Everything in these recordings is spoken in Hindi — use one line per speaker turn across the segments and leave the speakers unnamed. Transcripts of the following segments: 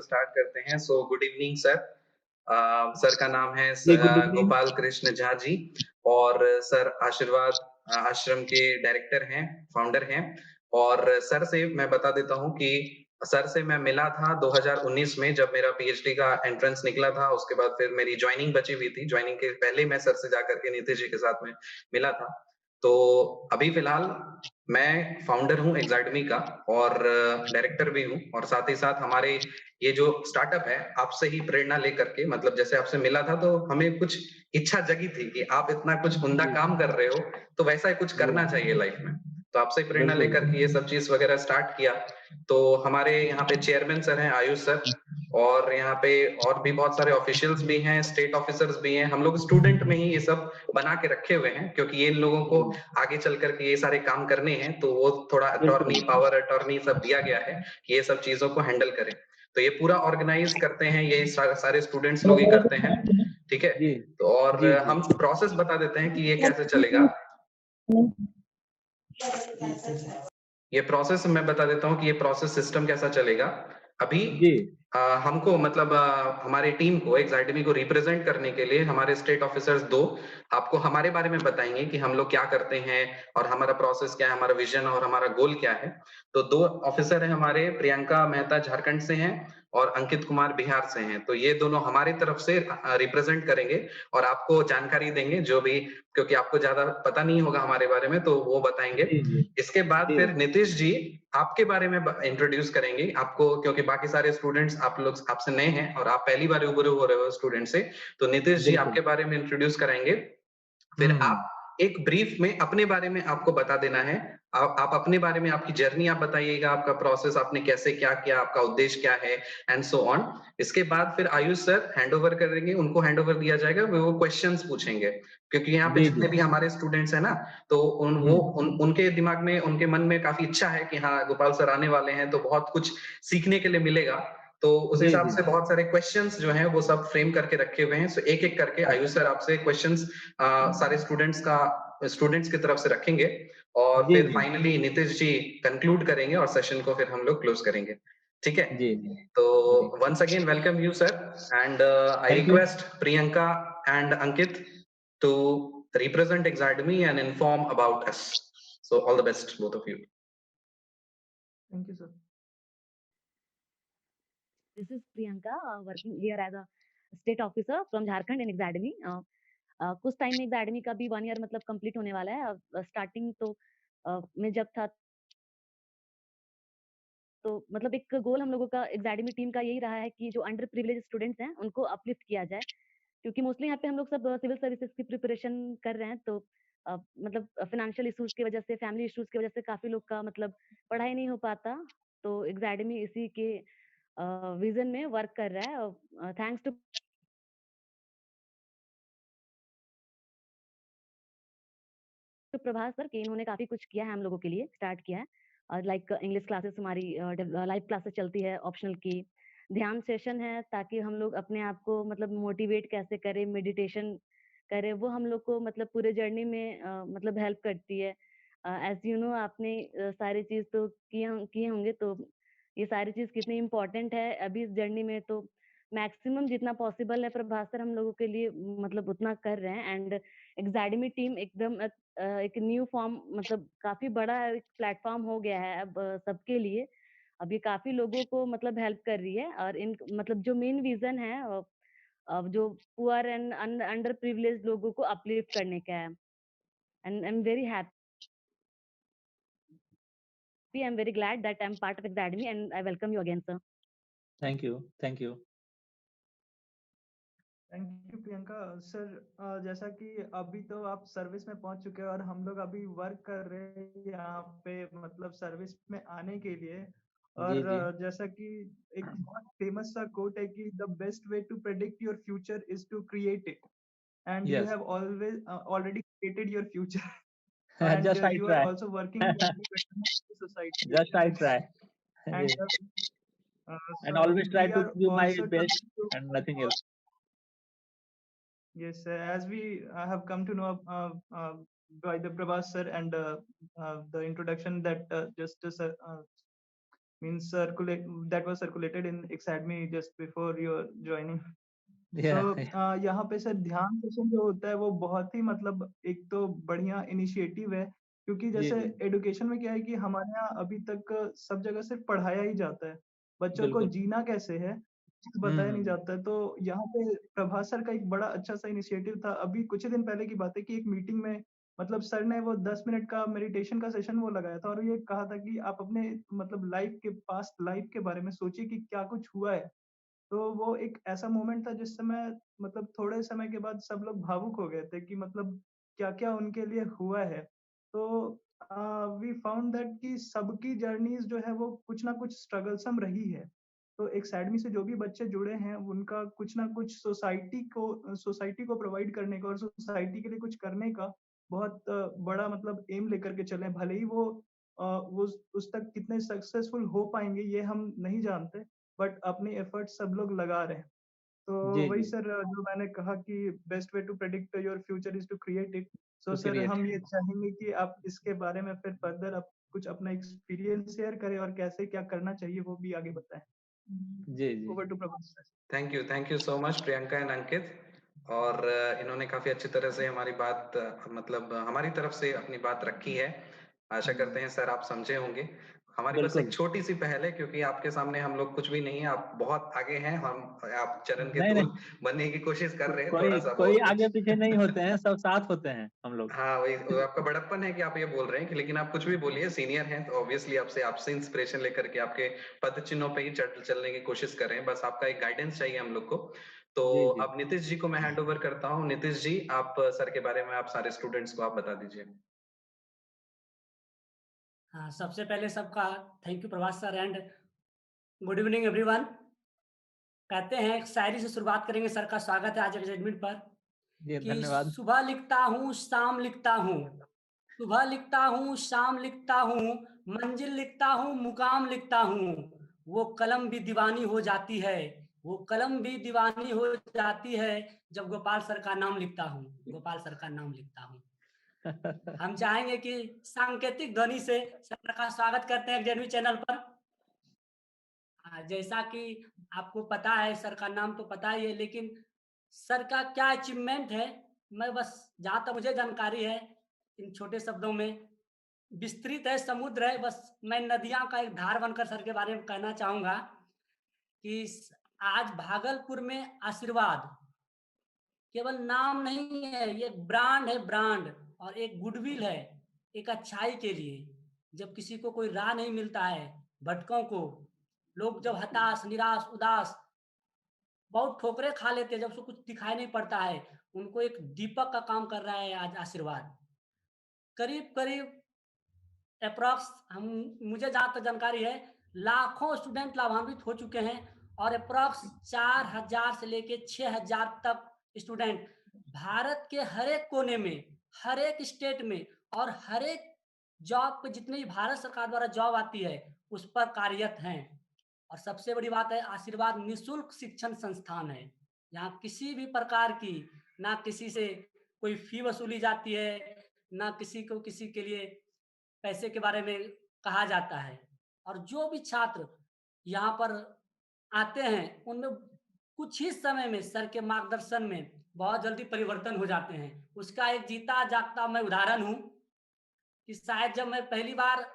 स्टार्ट करते हैं। So good evening sir. Sir का नाम है
जी, गुड इवनिंग।
गोपाल कृष्ण झा जी और सर आशीर्वाद आश्रम के डायरेक्टर हैं, फाउंडर हैं। और सर से मैं बता देता हूँ कि सर से मैं मिला था 2019 में जब मेरा पीएचडी का एंट्रेंस निकला था। उसके बाद फिर मेरी ज्वाइनिंग बची हुई थी। ज्वाइनिंग के पहले मैं सर से जाकर के नीतीश जी के साथ में मिला था। तो अभी फिलहाल मैं फाउंडर हूँ एग्जाइडमी का और डायरेक्टर भी हूँ और साथ ही साथ हमारे ये जो स्टार्टअप है आपसे ही प्रेरणा लेकर के, मतलब जैसे आपसे मिला था तो हमें कुछ इच्छा जगी थी कि आप इतना कुछ उम्दा
जी,
काम कर रहे हो तो वैसा ही कुछ
जी,
करना चाहिए लाइफ में। तो आपसे प्रेरणा
बिल्कुल।
लेकर के ये सब चीज वगैरह स्टार्ट किया। तो हमारे यहाँ पे चेयरमैन सर हैं आयुष सर और यहाँ पे और भी बहुत सारे ऑफिशियल्स भी हैं, स्टेट ऑफिसर्स भी हैं। हम लोग स्टूडेंट में ही ये सब बना के रखे हुए हैं क्योंकि ये लोगों को
जी,
आगे चल करके ये सारे काम करने हैं, तो वो थोड़ा
बिल्कुल।
अटॉर्नी पावर अटॉर्नी सब दिया गया है कि ये सब चीजों को हैंडल करें। तो ये पूरा ऑर्गेनाइज करते हैं, ये सारे स्टूडेंट्स लोग ही करते हैं। ठीक है।
जी,
तो और
जी, जी।
हम प्रोसेस बता देते हैं कि ये कैसे चलेगा। ये प्रोसेस मैं बता देता हूँ कि ये प्रोसेस सिस्टम कैसा चलेगा। अभी
जी,
हमको मतलब हमारी टीम को एग्जाइडमी को रिप्रेजेंट करने के लिए हमारे स्टेट ऑफिसर्स दो आपको हमारे बारे में बताएंगे कि हम लोग क्या करते हैं और हमारा प्रोसेस क्या है, हमारा विजन और हमारा गोल क्या है। तो दो ऑफिसर हैं हमारे, प्रियंका मेहता झारखंड से हैं और अंकित कुमार बिहार से हैं। तो ये दोनों हमारी तरफ से रिप्रेजेंट करेंगे और आपको जानकारी देंगे जो भी, क्योंकि आपको ज्यादा पता नहीं होगा हमारे बारे में तो वो बताएंगे।
जी, जी,
इसके बाद
जी,
फिर नीतीश जी आपके बारे में इंट्रोड्यूस करेंगे आपको, क्योंकि बाकी सारे स्टूडेंट्स आप लोग आपसे नए हैं और आप पहली बार रूबरू हो रहे हो स्टूडेंट से। तो नीतीश जी
बिल्कुल।
आपके बारे में इंट्रोड्यूस कराएंगे। फिर
हुँ,
आप एक ब्रीफ में अपने बारे में आपको बता देना है। आप अपने बारे में आपकी जर्नी आप बताइएगा, आपका प्रोसेस आपने कैसे क्या किया, आपका उद्देश्य क्या है एंड सो ऑन। इसके बाद फिर आयुष सर हैंडओवर करेंगे, उनको हैंडओवर दिया जाएगा, वो क्वेश्चंस पूछेंगे क्योंकि यहाँ पे
जी, जी।
जितने भी हमारे स्टूडेंट्स हैं ना, तो
हुँ,
उनके दिमाग में उनके मन में काफी इच्छा है कि हाँ गोपाल सर आने वाले हैं तो बहुत कुछ सीखने के लिए मिलेगा। तो उस
जी,
हिसाब
जी,
से बहुत सारे क्वेश्चंस जो हैं वो सब फ्रेम करके रखे हुए हैं। सो एक एक करके आयुष सर आपसे क्वेश्चंस सारे स्टूडेंट्स की तरफ से रखेंगे और
जी,
फिर
जी,
फाइनली नीतीश जी कंक्लूड करेंगे और सेशन को फिर हम लोग क्लोज करेंगे। ठीक है।
जी, जी,
तो
जी।
Once again welcome you sir and I
thank you.
Request Priyanka and Ankit to represent Exademy and inform about us. So all the best, both of you.
Thank you, sir.
This is Priyanka, working here as a state officer from Jharkhand in Exademy. कुछ टाइम में एकेडमी का भी 1 ईयर मतलब कंप्लीट होने वाला है। स्टार्टिंग तो मैं जब था तो मतलब एक गोल हम लोगों का एकेडमी टीम का यही रहा है कि जो अंडर प्रिविलेज स्टूडेंट्स हैं उनको अपलिफ्ट किया जाए, क्योंकि मोस्टली यहाँ पे हम लोग सब सिविल सर्विसेज की प्रिपरेशन कर रहे हैं। तो मतलब फाइनेंशियल इश्यूज की वजह से, फैमिली इश्यूज की वजह से काफी लोग का मतलब पढ़ाई नहीं हो पाता। तो एकेडमी इसी के विजन में वर्क कर रहा है और थैंक्स टू प्रभास सर कि इन्होंने काफ़ी कुछ किया है हम लोगों के लिए, स्टार्ट किया है। लाइक इंग्लिश क्लासेस हमारी लाइव क्लासेस चलती है ऑप्शनल की। ध्यान सेशन है ताकि हम लोग अपने आप को मतलब मोटिवेट कैसे करें, मेडिटेशन करें, वो हम लोग को मतलब पूरे जर्नी में मतलब हेल्प करती है। एज़ यू नो आपने सारी चीज़ तो किए होंगे, तो ये सारी चीज़ कितनी इम्पोर्टेंट है अभी इस जर्नी में। तो मैक्सिमम जितना पॉसिबल है प्रभास सर हम लोगों के लिए मतलब उतना कर रहे हैं। एंड एकेडमी टीम एकदम एक न्यू फॉर्म मतलब काफ़ी बड़ा एक प्लेटफ़ॉर्म हो गया है अब सबके लिए। अब ये काफ़ी लोगों को मतलब हेल्प कर रही है और इन मतलब जो मेन विज़न है जो पुअर एंड अंडर प्रिविलेज्ड लोगों को अपलिफ्ट करने का है। And I am very happy, I am very glad that I am part of academy and I welcome you again sir.
Thank you, thank you.
Thank you Priyanka sir. जैसा कि अभी तो आप सर्विस में पहुंच चुके हैं और हम लोग अभी वर्क कर रहे हैं यहाँ पे मतलब सर्विस में आने के लिए।
जी,
और
जी।
जैसा कि एक बहुत फेमस सा कोट है कि the best way to predict your future is to create it, and you
yes.
Have always already created your future and
just I
you are
try.
also working to better the society.
Just I try. जी।
And
and
so
always try
we
to
are
do my
also
best
trying to
and nothing else.
yes, as we have come to know by the Prabhas sir and the introduction that just means that was circulated in Academy just before your joining.
Yeah,
यहाँ पे सर ध्यान सेशन जो होता है वो बहुत ही मतलब एक तो बढ़िया इनिशिएटिव है, क्योंकि
जी,
जैसे
जी,
एडुकेशन में क्या है कि हमारे यहाँ अभी तक सब जगह सिर्फ पढ़ाया ही जाता है, बच्चों को
बिल्कुल।
जीना कैसे है चीज
हुँ,
बताया नहीं
हुँ।
जाता है। तो यहाँ पे प्रभास सर का एक बड़ा अच्छा सा इनिशिएटिव था। अभी कुछ ही दिन पहले की बात है कि एक मीटिंग में मतलब सर ने वो 10 मिनट का मेडिटेशन का सेशन वो लगाया था और ये कहा था कि आप अपने मतलब लाइफ के पास्ट लाइफ के बारे में सोचिए कि क्या कुछ हुआ है। तो वो एक ऐसा मोमेंट था जिस समय मतलब थोड़े समय के बाद सब लोग भावुक हो गए थे कि मतलब क्या-क्या उनके लिए हुआ है। तो वी फाउंड दैट कि सबकी जर्नीज़ जो है वो कुछ ना कुछ स्ट्रगलसम रही है। तो एकेडमी से जो भी बच्चे जुड़े हैं उनका कुछ ना कुछ सोसाइटी को प्रोवाइड करने का और सोसाइटी के लिए कुछ करने का बहुत बड़ा मतलब एम लेकर के चले। भले ही वो उस तक कितने सक्सेसफुल हो पाएँगे ये हम नहीं जानते। बट अपने एफर्ट सब लोग लगा रहे हैं। तो
जी,
वही
जी,
सर जो मैंने कहा कि best way to predict your future is to create it. So
to
sir
create.
हम ये चाहेंगे कि आप इसके बारे में फिर फर्दर आप कुछ अपना एक्सपीरियंस शेयर करें और कैसे क्या करना चाहिए वो भी आगे बताएँ।
जी, जी।
Over to Prabhas sir.
Thank you so much Priyanka and Ankit. और इन्होंने काफी अच्छी तरह से हमारी बात मतलब हमारी तरफ से अपनी बात रखी है। आशा करते हैं सर आप समझे होंगे। हमारी बस एक
बिल्कुल।
छोटी सी पहल है, क्योंकि आपके सामने हम लोग कुछ भी नहीं है, आप बहुत आगे हैं, हम आप चरण के
नहीं,
धूल
नहीं,
बनने की कोशिश कर रहे हैं,
कोई
थोड़ा सा
कोई
बहुत कुछ।
आगे-पीछे नहीं होते हैं, सब साथ होते हैं हम लोग।
हाँ, वही वो आपका बड़प्पन है कि आप ये बोल रहे हैं कि, लेकिन आप कुछ भी बोलिए, सीनियर हैं तो ऑब्वियसली आपसे आपसे इंस्पिरेशन लेकर के आपके पद चिन्हों पे ही चलने की कोशिश कर रहे हैं। बस आपका एक गाइडेंस चाहिए हम लोग को। तो
जी, जी।
अब नीतीश जी को मैं हैंड ओवर करता हूँ। नीतीश जी, आप सर के बारे में आप सारे स्टूडेंट्स को आप बता दीजिए।
हाँ, सबसे पहले सबका thank you Prabhas sir and good evening everyone. कहते हैं एक शायरी से शुरुआत करेंगे। सर का स्वागत है आज एडमिट पर
जी,
कि
धन्यवाद।
सुबह लिखता हूँ, शाम लिखता हूँ, सुबह लिखता हूँ, शाम लिखता हूँ, मंजिल लिखता हूँ, मुकाम लिखता हूँ। वो कलम भी दीवानी हो जाती है, वो कलम भी दीवानी हो जाती है जब गोपाल सर का नाम लिखता हूँ, गोपाल सर का नाम लिखता हूँ। हम चाहेंगे कि सांकेतिक ध्वनि से सर का स्वागत करते हैं एकेडमी चैनल पर। जैसा कि आपको पता है सर का नाम तो पता ही है, लेकिन सर का क्या अचीवमेंट है, मैं बस जहाँ तक मुझे जानकारी है इन छोटे शब्दों में विस्तृत है, समुद्र है, बस मैं नदियाँ का एक धार बनकर सर के बारे में कहना चाहूँगा कि आज भागलपुर में आशीर्वाद केवल नाम नहीं है, ये ब्रांड है, ब्रांड, और एक गुडविल है, एक अच्छाई के लिए। जब किसी को कोई राह नहीं मिलता है, भटकों को, लोग जब हताश, निराश, उदास, बहुत ठोकरें खा लेते हैं, जब उसको कुछ दिखाई नहीं पड़ता है, उनको एक दीपक का काम कर रहा है आज आशीर्वाद। करीब-करीब एप्रॉक्स हम मुझे जहाँ तक जानकारी है, लाखों स्टूडेंट लाभान्वित हो चुके हैं और एप्रॉक्स 4000 से लेके 6000 तक स्टूडेंट भारत के हर एक कोने में, हर एक स्टेट में और हर एक जॉब पे जितनी भी भारत सरकार द्वारा जॉब आती है, उस पर कार्यरत हैं। और सबसे बड़ी बात है, आशीर्वाद निःशुल्क शिक्षण संस्थान है। यहाँ किसी भी प्रकार की ना किसी से कोई फी वसूली जाती है, ना किसी को किसी के लिए पैसे के बारे में कहा जाता है। और जो भी छात्र यहाँ पर आते हैं, उनमें कुछ ही समय में सर के मार्गदर्शन में बहुत जल्दी परिवर्तन हो जाते हैं। उसका एक जीता-जागता मैं उदाहरण हूँ कि शायद जब मैं पहली बार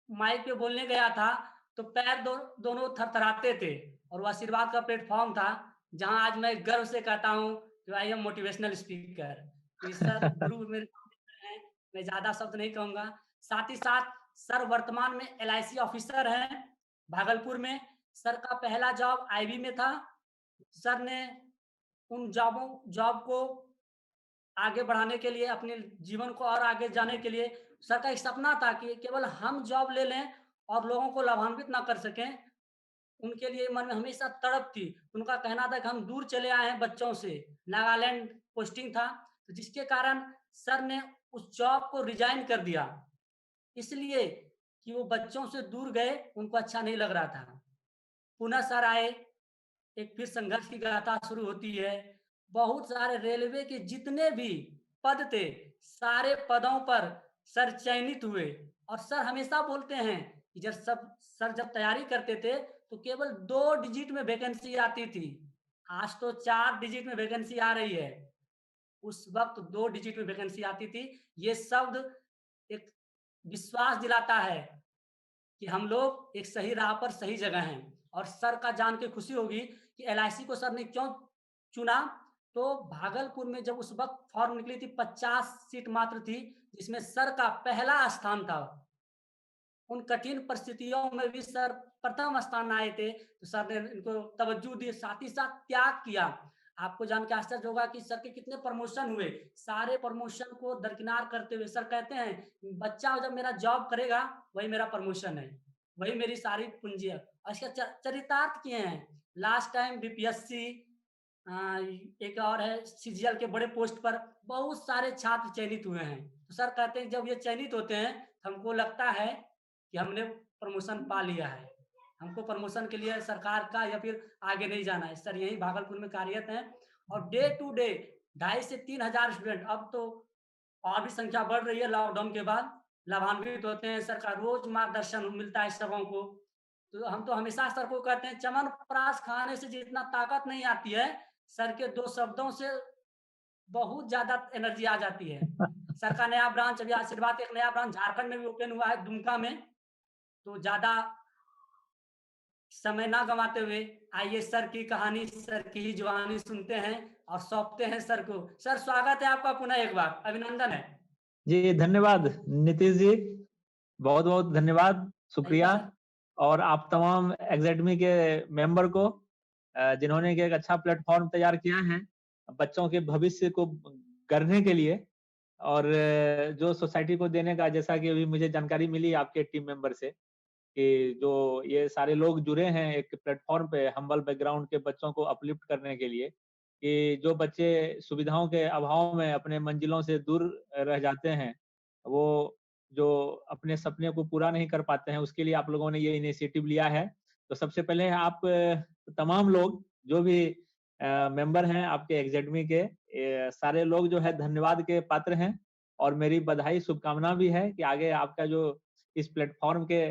माइक पे बोलने गया था, तो पैर दोनों थरथराते थे और वो आशीर्वाद का प्लेटफ़ॉर्म था, जहाँ आज मैं गर्व से कहता हूँ कि आई एम मोटिवेशनल स्पीकर। कि सर गुरु मेरे हैं, मैं ज़्यादा शब्द नहीं कहूँगा। साथ ही साथ सर वर्तमान में एलआईसी ऑफिसर हैं भागलपुर में। सर का पहला जॉब आईबी में था। सर ने उन जॉब को आगे बढ़ाने के लिए, अपने जीवन को और आगे जाने के लिए सर का एक सपना था कि केवल हम जॉब ले लें और लोगों को लाभान्वित ना कर सकें। उनके लिए मन में हमेशा तड़प थी। उनका कहना था कि हम दूर चले आए हैं बच्चों से, नागालैंड पोस्टिंग था, तो जिसके कारण सर ने उस जॉब को रिज़ाइन कर दिया। इसलिए कि वो बच्चों से दूर गए, उनको अच्छा नहीं लग रहा था। पुनः सर आए, एक फिर संघर्ष की गाथा शुरू होती है। बहुत सारे रेलवे के जितने भी पद थे, सारे पदों पर सर चयनित हुए और सर हमेशा बोलते हैं इधर सब सर जब तैयारी करते थे तो केवल 2 डिजिट में वैकेंसी आती थी। आज तो 4 डिजिट में वैकेंसी आ रही है। उस वक़्त 2 डिजिट में वैकेंसी आती थी। ये शब्द एक विश्वास दिलाता है कि हम लोग एक सही राह पर सही जगह हैं। और सर का जान के खुशी होगी कि एलआईसी को सर ने क्यों चुना। तो भागलपुर में जब उस वक़्त फॉर्म निकली थी 50 सीट मात्र थी, जिसमें सर का पहला स्थान था। उन कठिन परिस्थितियों में भी सर प्रथम स्थान आए थे, तो सर ने इनको तवज्जो दी, साथ ही साथ त्याग किया। आपको जान के आश्चर्य होगा कि सर के कितने प्रमोशन हुए। सारे प्रमोशन को दरकिनार करते हुए सर कहते हैं, बच्चा जब मेरा जॉब करेगा, वही मेरा प्रमोशन है, वही मेरी सारी पूँजी है। और इसका चरितार्थ किए हैं। लास्ट टाइम बीपीएससी एक और है सीजीएल के बड़े पोस्ट पर बहुत सारे छात्र चयनित हुए हैं। तो सर कहते हैं जब ये चयनित होते हैं, हमको लगता है कि हमने प्रमोशन पा लिया है। हमको प्रमोशन के लिए सरकार का या फिर आगे नहीं जाना है। सर यहीं भागलपुर में कार्यरत हैं और डे टू डे 2,500 से 3,000 स्टूडेंट, अब तो और भी संख्या बढ़ रही है लॉकडाउन के बाद, लाभान्वित होते हैं। सर का रोज मार्गदर्शन मिलता है सबों को। तो हम तो हमेशा सर को कहते हैं, च्यवनप्राश खाने से जितना ताकत नहीं आती है, सर के 2 शब्दों से बहुत ज़्यादा एनर्जी आ जाती है। सर का नया ब्रांच अभी आशीर्वाद एक नया ब्रांच झारखंड में भी ओपन हुआ है, दुमका में। तो ज़्यादा समय ना गँवाते हुए आइए सर की कहानी, सर की ही जुबानी सुनते हैं और सौंपते हैं सर को। सर स्वागत है आपका पुनः एक बार, अभिनंदन है।
जी, धन्यवाद नीतीश जी। बहुत-बहुत धन्यवाद,
थैंक यू
शुक्रिया।
सर।
और आप तमाम एकेडमी के मेंबर को जिन्होंने कि एक अच्छा प्लेटफ़ॉर्म तैयार किया है, बच्चों के भविष्य को गढ़ने के लिए और जो सोसाइटी को देने का, जैसा कि अभी मुझे जानकारी मिली आपके टीम मेंबर से कि जो ये सारे लोग जुड़े हैं एक प्लेटफ़ॉर्म पे हम्बल बैकग्राउंड के बच्चों को अपलिफ्ट करने के लिए, कि जो बच्चे सुविधाओं के अभाव में अपने मंजिलों से दूर रह जाते हैं, वो जो अपने सपने को पूरा नहीं कर पाते हैं, उसके लिए आप लोगों ने ये इनिशिएटिव लिया है। तो सबसे पहले आप तमाम लोग जो भी मेंबर हैं आपके एकेडमी के, सारे लोग जो है धन्यवाद के पात्र हैं और मेरी बधाई शुभकामना भी है कि आगे आपका जो इस प्लेटफ़ॉर्म के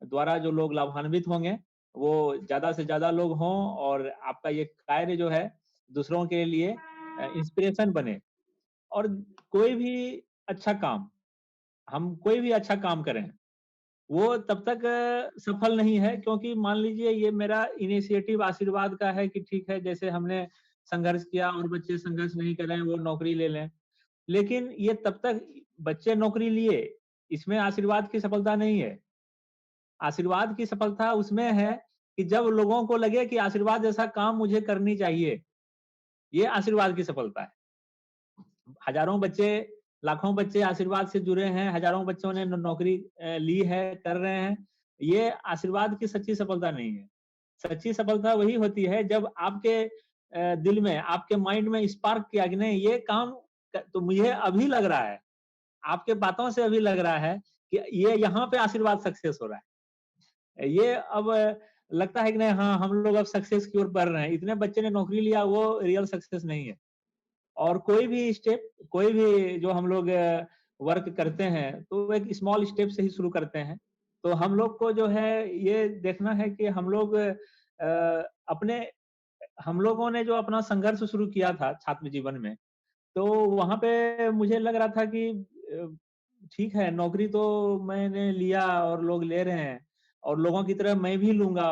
द्वारा जो लोग लाभान्वित होंगे, वो ज़्यादा से ज़्यादा लोग हों और आपका ये कार्य जो है दूसरों के लिए इंस्पिरेशन बने। और कोई भी अच्छा काम, हम कोई भी अच्छा काम करें, वो तब तक सफल नहीं है, क्योंकि मान लीजिए ये मेरा इनिशिएटिव आशीर्वाद का है कि ठीक है, जैसे हमने संघर्ष किया और बच्चे संघर्ष नहीं कर रहे हैं, वो नौकरी ले लें। लेकिन ये तब तक बच्चे नौकरी लिए, इसमें आशीर्वाद की सफलता नहीं है। आशीर्वाद की सफलता उसमें है कि जब लोगों को लगे कि आशीर्वाद जैसा काम मुझे करनी चाहिए, ये आशीर्वाद की सफलता है। हजारों बच्चे, लाखों बच्चे आशीर्वाद से जुड़े हैं, हजारों बच्चों ने नौकरी ली है, कर रहे हैं। ये आशीर्वाद की सच्ची सफलता नहीं है। सच्ची सफलता वही होती है जब आपके दिल में, आपके माइंड में स्पार्क किया कि नहीं ये काम तो मुझे अभी लग रहा है, आपके बातों से अभी लग रहा है कि ये यहाँ पे आशीर्वाद सक्सेस हो रहा है। ये अब लगता है कि नहीं, हाँ, हम लोग अब सक्सेस की ओर बढ़ रहे हैं। इतने बच्चे ने नौकरी लिया, वो रियल सक्सेस नहीं है। और कोई भी स्टेप, कोई भी जो हम लोग वर्क करते हैं, तो वो एक स्मॉल स्टेप से ही शुरू करते हैं। तो हम लोग को जो है ये देखना है कि हम लोग अपने हम लोगों ने जो अपना संघर्ष शुरू किया था छात्र जीवन में, तो वहाँ पे मुझे लग रहा था कि ठीक है, नौकरी तो मैंने लिया और लोग ले रहे हैं और लोगों की तरह मैं भी लूँगा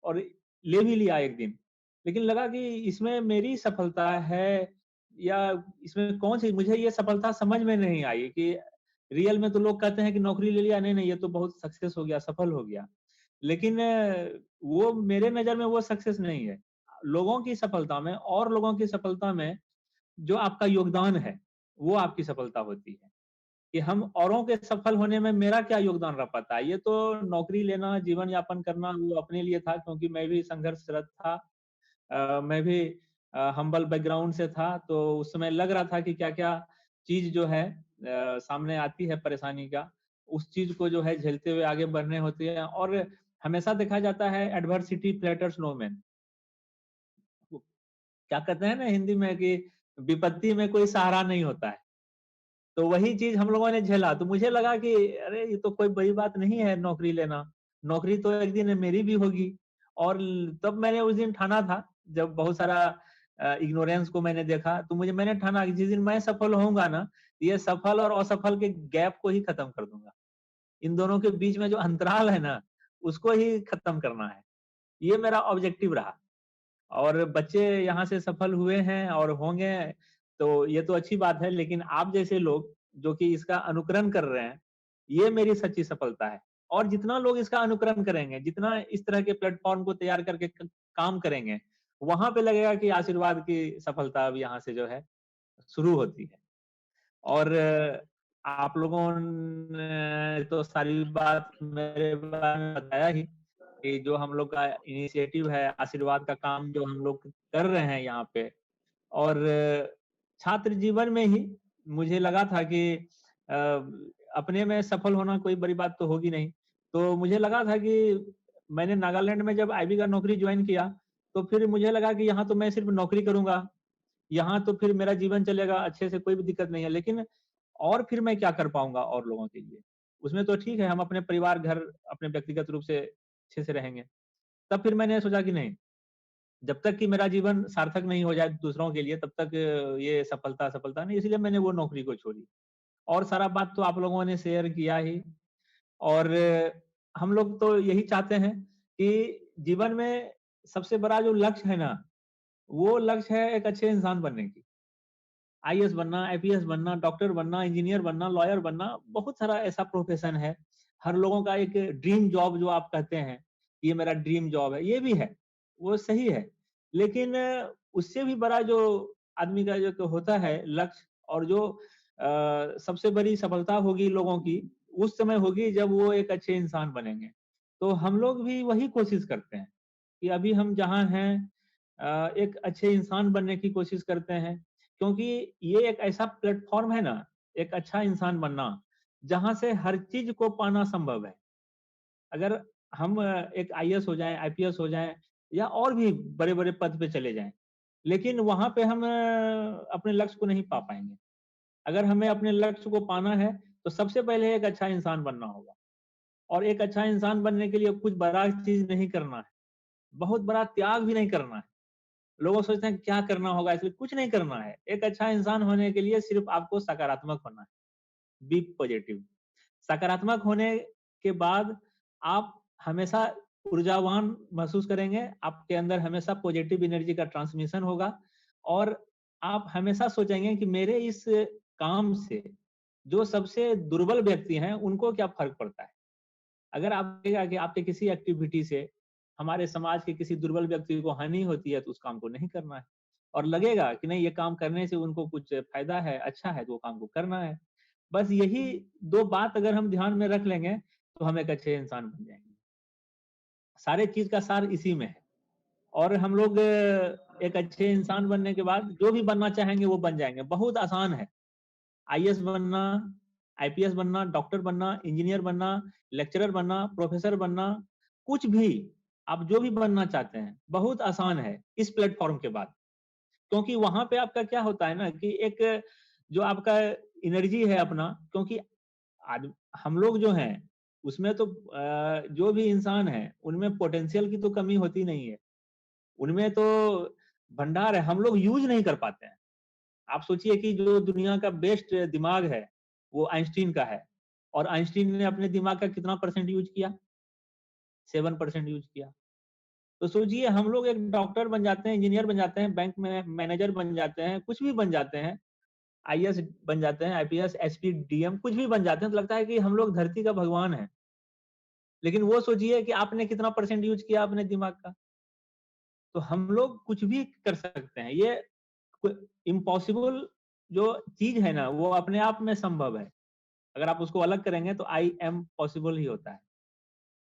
और ले भी लिया एक दिन। लेकिन लगा कि इसमें मेरी सफलता है या इसमें कौन-सी, मुझे ये सफलता समझ में नहीं आई कि रियल में तो लोग कहते हैं कि नौकरी ले लिया, नहीं-नहीं ये तो बहुत सक्सेस हो गया, सफल हो गया। लेकिन वो मेरे नज़र में वो सक्सेस नहीं है। लोगों की सफलता में और लोगों की सफलता में जो आपका योगदान है, वो आपकी सफलता होती है। कि हम औरों के सफल होने में मेरा क्या योगदान रह पाता है। ये तो नौकरी लेना, जीवन यापन करना वो अपने लिए था, क्योंकि मैं भी संघर्षरत था। मैं भी हम्बल बैकग्राउंड से था, तो उस समय लग रहा था कि क्या-क्या चीज़ जो है सामने आती है परेशानी का, उस चीज़ को जो है झेलते हुए आगे बढ़ने होती है। और हमेशा देखा जाता है एडversity flatters no man। क्या कहते हैं ना हिंदी में कि विपत्ति में कोई सहारा नहीं होता है। तो वही चीज़ हम लोगों ने झेला, तो मुझे लगा कि अरे ये तो कोई बड़ी बात नहीं है नौकरी लेना। नौकरी तो एक दिन मेरी भी होगी। और तब मैंने उस दिन ठाना था, जब बहुत सारा इग्नोरेंस को मैंने देखा, तो मैंने ठाना कि जिस दिन मैं सफल होऊंगा ना, ये सफल और असफल के गैप को ही खत्म कर दूंगा। इन दोनों के बीच में जो अंतराल है ना, उसको ही खत्म करना है। ये मेरा ऑब्जेक्टिव रहा। और बच्चे यहाँ से सफल हुए हैं और होंगे, तो ये तो अच्छी बात है, लेकिन आप जैसे लोग जो कि इसका अनुकरण कर रहे हैं, ये मेरी सच्ची सफलता है। और जितना लोग इसका अनुकरण करेंगे, जितना इस तरह के प्लेटफॉर्म को तैयार करके काम करेंगे, वहां पे लगेगा कि आशीर्वाद की सफलता अब यहाँ से जो है शुरू होती है। और आप लोगों ने तो सारी बात मेरे बारे में बताया ही, कि जो हम लोग का इनिशिएटिव है, आशीर्वाद का काम जो हम लोग कर रहे हैं यहाँ पे। और छात्र जीवन में ही मुझे लगा था कि अ, अपने में सफल होना कोई बड़ी बात तो होगी नहीं। तो मुझे लगा था कि मैंने नागालैंड में जब आईबी का नौकरी ज्वाइन किया, तो फिर मुझे लगा कि यहाँ तो मैं सिर्फ नौकरी करूंगा, यहाँ तो फिर मेरा जीवन चलेगा अच्छे से, कोई भी दिक्कत नहीं है। लेकिन और फिर मैं क्या कर पाऊंगा और लोगों के लिए? उसमें तो ठीक है, हम अपने परिवार, घर, अपने व्यक्तिगत रूप से अच्छे से रहेंगे। तब फिर मैंने सोचा कि नहीं, जब तक कि मेरा जीवन सार्थक नहीं हो जाए दूसरों के लिए, तब तक ये सफलता सफलता नहीं। इसलिए मैंने वो नौकरी को छोड़ी। और सारा बात तो आप लोगों ने शेयर किया ही। और हम लोग तो यही चाहते हैं कि जीवन में सबसे बड़ा जो लक्ष्य है ना, वो लक्ष्य है एक अच्छे इंसान बनने की। आईएएस बनना, आईपीएस बनना, डॉक्टर बनना, इंजीनियर बनना, लॉयर बनना, बहुत सारा ऐसा प्रोफेशन है। हर लोगों का एक ड्रीम जॉब जो आप कहते हैं, ये मेरा ड्रीम जॉब है, ये भी है, वो सही है। लेकिन उससे भी बड़ा जो आदमी का जो होता है लक्ष्य, और जो सबसे बड़ी सफलता होगी लोगों की, उस समय होगी जब वो एक अच्छे इंसान बनेंगे। तो हम लोग भी वही कोशिश करते हैं कि अभी हम जहाँ हैं, एक अच्छे इंसान बनने की कोशिश करते हैं। क्योंकि ये एक ऐसा प्लेटफॉर्म है ना, एक अच्छा इंसान बनना, जहाँ से हर चीज को पाना संभव है। अगर हम एक आईएएस हो जाएं, आईपीएस हो जाएं, या और भी बड़े-बड़े पद पे चले जाएं, लेकिन वहां पे हम अपने लक्ष्य को नहीं पा पाएंगे। अगर हमें अपने लक्ष्य को पाना है, तो सबसे पहले एक अच्छा इंसान बनना होगा। और एक अच्छा इंसान बनने के लिए कुछ बड़ा चीज नहीं करना है, बहुत बड़ा त्याग भी नहीं करना है। लोग सोचते हैं क्या करना होगा, इसलिए कुछ नहीं करना है। एक अच्छा इंसान होने के लिए सिर्फ आपको सकारात्मक होना है, बी पॉजिटिव। सकारात्मक होने के बाद आप हमेशा ऊर्जावान महसूस करेंगे, आपके अंदर हमेशा पॉजिटिव एनर्जी का ट्रांसमिशन होगा। और आप हमेशा सोचेंगे कि मेरे इस काम से जो सबसे दुर्बल व्यक्ति हैं, उनको क्या फर्क पड़ता है। अगर आप देखिएगा कि आपके किसी एक्टिविटी से हमारे समाज के किसी दुर्बल व्यक्ति को हानि होती है, तो उस काम को नहीं करना है। और लगेगा कि नहीं, ये काम करने से उनको कुछ फायदा है, अच्छा है, तो वो काम को करना है। बस यही 2 बात अगर हम ध्यान में रख लेंगे, तो हम एक अच्छे इंसान बन जाएंगे। सारे चीज का सार इसी में है। और हम लोग एक अच्छे इंसान बनने के बाद जो भी बनना चाहेंगे वो बन जाएंगे। बहुत आसान है। आईएएस बनना, आईपीएस बनना, डॉक्टर बनना, इंजीनियर बनना, लेक्चरर बनना, प्रोफेसर बनना, कुछ भी आप जो भी बनना चाहते हैं, बहुत आसान है इस प्लेटफॉर्म के बाद। क्योंकि वहां पे आपका क्या होता है ना, कि एक जो आपका एनर्जी है अपना, क्योंकि आज हम लोग जो हैं उसमें तो जो भी इंसान है उनमें पोटेंशियल की तो कमी होती नहीं है। उनमें तो भंडार है, हम लोग यूज नहीं कर पाते हैं। आप सोचिए कि जो दुनिया का बेस्ट दिमाग है, वो आइंस्टीन का है। और आइंस्टीन ने अपने दिमाग का कितना परसेंट यूज किया? 7% यूज किया। तो सोचिए, हम लोग एक डॉक्टर बन जाते हैं, इंजीनियर बन जाते हैं, बैंक में मैनेजर बन जाते हैं, कुछ भी बन जाते हैं, आईएएस बन जाते हैं, आईपीएस, एसपी, डीएम, कुछ भी बन जाते हैं, तो लगता है कि हम लोग धरती का भगवान है। लेकिन वो सोचिए कि आपने कितना परसेंट यूज किया अपने दिमाग का। तो हम लोग कुछ भी कर सकते हैं। ये इम्पॉसिबल जो चीज है ना, वो अपने आप में संभव है। अगर आप उसको अलग करेंगे तो आई एम पॉसिबल ही होता है।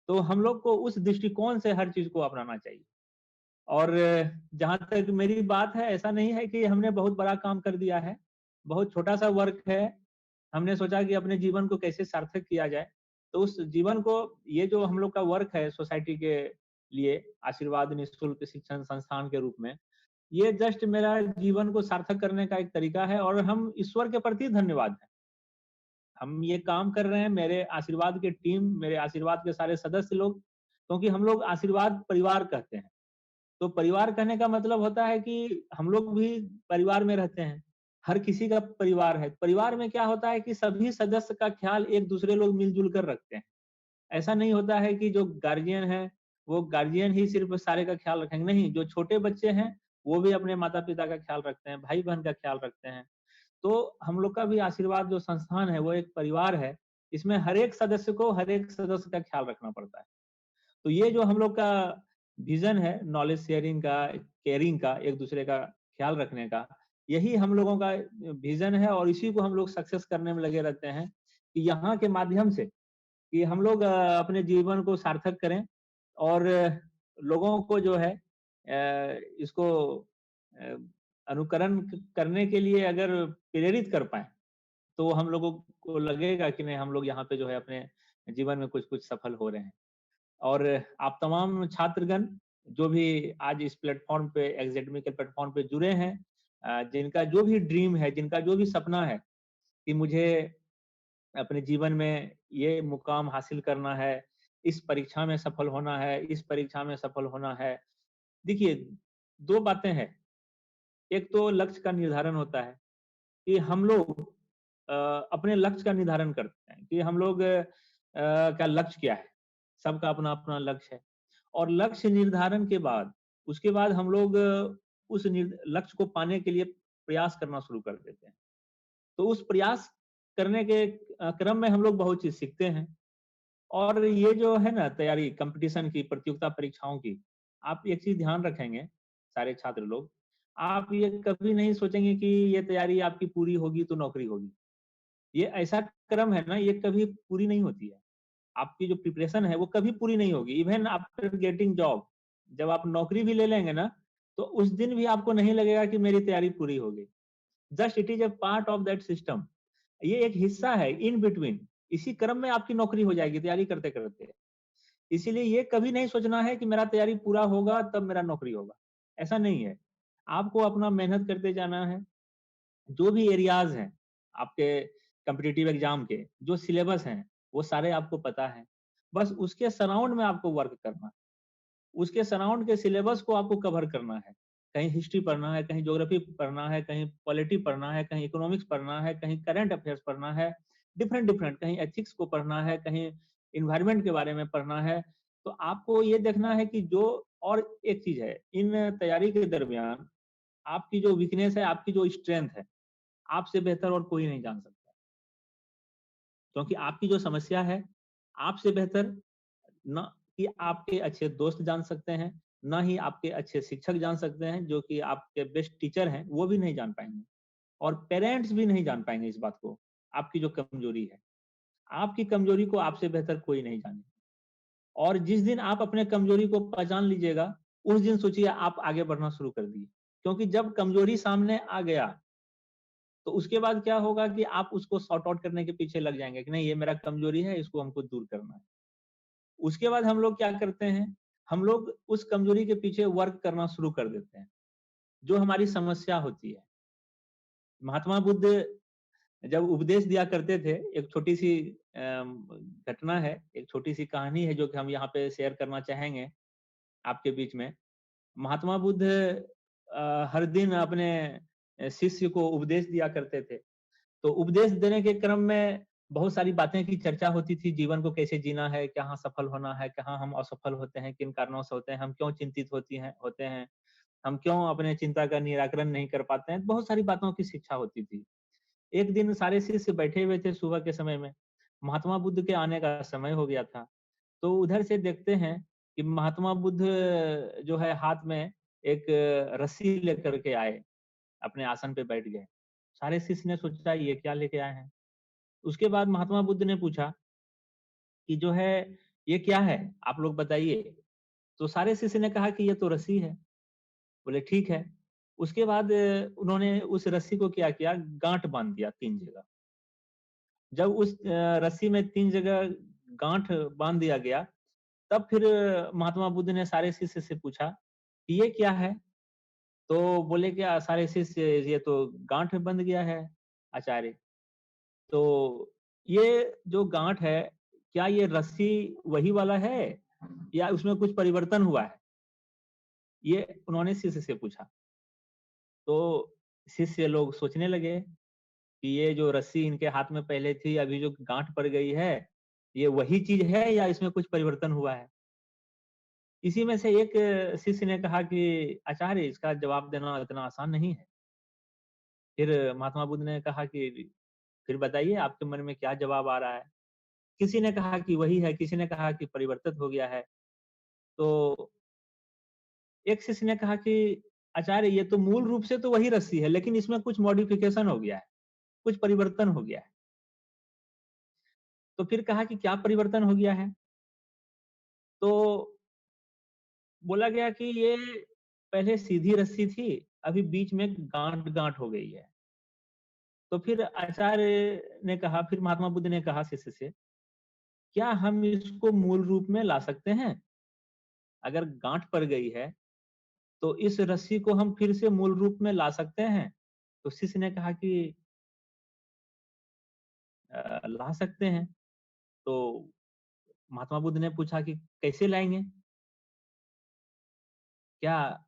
तो हम लोग को उस दृष्टिकोण से हर चीज को अपनाना चाहिए। और जहां तक मेरी बात है, ऐसा नहीं है कि हमने बहुत बड़ा काम कर दिया है, बहुत छोटा सा वर्क है। हमने सोचा कि अपने जीवन को कैसे सार्थक किया जाए। तो उस जीवन को, ये जो हम लोग का वर्क है सोसाइटी के लिए, आशीर्वाद निःशुल्क शिक्षण संस्थान के रूप में, ये जस्ट मेरा जीवन को सार्थक करने का एक तरीका है। और हम ईश्वर के प्रति धन्यवाद है, हम ये काम कर रहे हैं। मेरे आशीर्वाद के टीम, मेरे आशीर्वाद के सारे सदस्य लोग क्योंकि हम लोग आशीर्वाद परिवार कहते हैं। तो परिवार कहने का मतलब होता है कि हम लोग भी परिवार में रहते हैं। हर किसी का परिवार है। परिवार में क्या होता है कि सभी सदस्य का ख्याल एक दूसरे लोग मिल-जुल कर रखते हैं। ऐसा नहीं होता है कि जो गार्जियन है, वो गार्जियन ही सिर्फ़ सारे का ख्याल रखेंगे, नहीं, जो छोटे बच्चे हैं, वो भी अपने माता-पिता का ख्याल रखते हैं, भाई-बहन का ख्याल रखते हैं। तो हम लोग का भी आशीर्वाद जो संस्थान है, वो एक परिवार है। इसमें हर एक सदस्य को हर एक सदस्य का ख्याल रखना पड़ता है। तो ये जो हम लोग का विज़न है नॉलेज शेयरिंग का, केयरिंग का, एक-दूसरे का ख्याल रखने का, यही हम लोगों का विज़न है और इसी को हम लोग सक्सेस करने में लगे रहते हैं कि यहाँ के माध्यम से कि हम लोग अपने जीवन को सार्थक करें और लोगों को जो है इसको अ, अनुकरण करने के लिए अगर प्रेरित कर पाएँ, तो हम लोगों को लगेगा कि नहीं हम लोग यहाँ पे जो है अपने जीवन में कुछ-कुछ सफल हो रहे हैं। और आप तमाम छात्रगण जो भी आज इस प्लेटफ़ॉर्म पे एकेडमी के प्लेटफ़ॉर्म पे जुड़े हैं जिनका जो भी ड्रीम है, जिनका जो भी सपना है कि मुझे अपने जीवन में ये मुकाम हासिल करना है, इस परीक्षा में सफल होना है, इस परीक्षा में सफल होना है। देखिए, 2 बातें हैं, एक तो लक्ष्य का निर्धारण होता है कि हम लोग अ, अपने लक्ष्य का निर्धारण करते हैं कि हम लोग का लक्ष्य क्या है? सबका अपना-अपना लक्ष्य है और लक्ष्य निर्धारण के बाद उसके बाद हम लोग उस लक्ष्य को पाने के लिए प्रयास करना शुरू कर देते हैं। तो उस प्रयास करने के क्रम में हम लोग बहुत चीज़ सीखते हैं और ये जो है ना तैयारी कॉम्पिटिशन की, प्रतियोगिता परीक्षाओं की, आप एक चीज़ ध्यान रखेंगे, सारे छात्र लोग, आप ये कभी नहीं सोचेंगे कि ये तैयारी आपकी पूरी होगी तो नौकरी होगी। ये ऐसा क्रम है ना, ये कभी पूरी नहीं होती है। आपकी जो प्रिपरेशन है, वो कभी पूरी नहीं होगी। इवन आफ्टर गेटिंग जॉब, जब आप नौकरी भी ले लेंगे ना, तो उस दिन भी आपको नहीं लगेगा कि मेरी तैयारी पूरी हो गई। Just it is a part of that system. ये एक हिस्सा है इन बिटवीन। इसी क्रम में आपकी नौकरी हो जाएगी तैयारी करते-करते। इसीलिए ये कभी नहीं सोचना है कि मेरा तैयारी पूरा होगा तब मेरा नौकरी होगा। ऐसा नहीं है। आपको अपना मेहनत करते जाना है। जो भी एरियाज़ हैं आपके कॉम्पिटिटिव एग्ज़ाम के, जो सिलेबस हैं, वो सारे आपको पता हैं। बस उसके सराउंड में आपको वर्क करना है। उसके सराउंड के सिलेबस को आपको कवर करना है। कहीं हिस्ट्री पढ़ना है, कहीं ज्योग्राफी पढ़ना है, कहीं पॉलिटी पढ़ना है, कहीं इकोनॉमिक्स पढ़ना है, कहीं करंट अफेयर्स पढ़ना है, डिफरेंट-डिफरेंट कहीं एथिक्स को पढ़ना है, कहीं एनवायरनमेंट के बारे में पढ़ना है। तो आपको ये देखना है कि जो और एक चीज़ है, इन तैयारी के दरमियान आपकी जो वीकनेस है, आपकी जो स्ट्रेंथ है, आपसे बेहतर और कोई नहीं जान सकता। क्योंकि आपकी जो समस्या है, आपसे बेहतर ना कि आपके अच्छे दोस्त जान सकते हैं, ना ही आपके अच्छे शिक्षक जान सकते हैं, जो कि आपके बेस्ट टीचर हैं, वो भी नहीं जान पाएँगे। और पेरेंट्स भी नहीं जान पाएँगे इस बात को, आपकी जो कमज़ोरी है। आपकी कमज़ोरी को आपसे बेहतर कोई नहीं जानेगा। और जिस दिन आप अपने कमज़ोरी को पहचान लीजिएगा, उस दिन सोचिए आप आगे बढ़ना शुरू कर दिए। क्योंकि जब कमज़ोरी सामने आ गया तो उसके बाद क्या होगा कि आप उसको सॉर्ट आउट करने के पीछे लग जाएँगे कि नहीं ये मेरा कमज़ोरी है, इसको हमको दूर करना है। उसके बाद हम लोग क्या करते हैं, हम लोग उस कमज़ोरी के पीछे वर्क करना शुरू कर देते हैं, जो हमारी समस्या होती है। महात्मा बुद्ध जब उपदेश दिया करते थे, एक छोटी-सी घटना है, एक छोटी-सी कहानी है जो कि हम यहाँ पे शेयर करना चाहेंगे आपके बीच में। महात्मा बुद्ध हर दिन अपने शिष्य को उपदेश दिया करते थे। तो उपदेश देने के क्रम में बहुत सारी बातें की चर्चा होती थी, जीवन को कैसे जीना है, कहाँ सफल होना है, कहाँ हम असफल होते हैं, किन कारणों से होते हैं, हम क्यों चिंतित होते हैं, हम क्यों अपने चिंता का निराकरण नहीं कर पाते हैं, बहुत सारी बातों की शिक्षा होती थी। एक दिन सारे शिष्य बैठे हुए थे सुबह के समय में, महात्मा बुद्ध के आने का समय हो गया था। तो उधर से देखते हैं कि महात्मा बुद्ध जो है हाथ में एक रस्सी लेकर के आए, अपने आसन पे बैठ गए। सारे शिष्य ने सोचा ये क्या लेके आए हैं? उसके बाद महात्मा बुद्ध ने पूछा कि जो है ये क्या है? आप लोग बताइए। तो सारे शिष्य ने कहा कि ये तो रस्सी है। बोले ठीक है। उसके बाद उन्होंने उस रस्सी को क्या किया गाँठ बाँध दिया 3 जगह। जब उस रस्सी में 3 जगह गाँठ बाँध दिया गया, तब फिर महात्मा बुद्ध ने सारे शिष्य से पूछा कि ये क्या है? तो बोले क्या सारे शिष्य ये तो गाँठ बंध गया है आचार्य। तो ये जो गाँठ है, क्या ये रस्सी वही वाला है या उसमें कुछ परिवर्तन हुआ है? ये उन्होंने शिष्य से पूछा। तो शिष्य लोग सोचने लगे कि ये जो रस्सी इनके हाथ में पहले थी, अभी जो गांठ पड़ गई है, ये वही चीज है या इसमें कुछ परिवर्तन हुआ है? इसी में से एक शिष्य ने कहा कि आचार्य, इसका जवाब देना इतना आसान नहीं है। फिर महात्मा बुद्ध ने कहा कि फिर बताइए आपके मन में क्या जवाब आ रहा है? किसी ने कहा कि वही है, किसी ने कहा कि परिवर्तित हो गया है। तो एक शिष्य ने कहा कि आचार्य, ये तो मूल रूप से तो वही रस्सी है, लेकिन इसमें कुछ मॉडिफिकेशन हो गया है, कुछ परिवर्तन हो गया है। तो फिर कहा कि क्या परिवर्तन हो गया है? तो बोला गया कि ये पहले सीधी रस्सी थी, अभी बीच में गांठ-गांठ हो गई है। तो फिर आचार्य ने कहा, फिर महात्मा बुद्ध ने कहा शिष्य से, क्या हम इसको मूल रूप में ला सकते हैं? अगर गांठ पड़ गई है, तो इस रस्सी को हम फिर से मूल रूप में ला सकते हैं? तो शिष्य ने कहा कि ला सकते हैं। तो महात्मा बुद्ध ने पूछा कि कैसे लाएंगे? क्या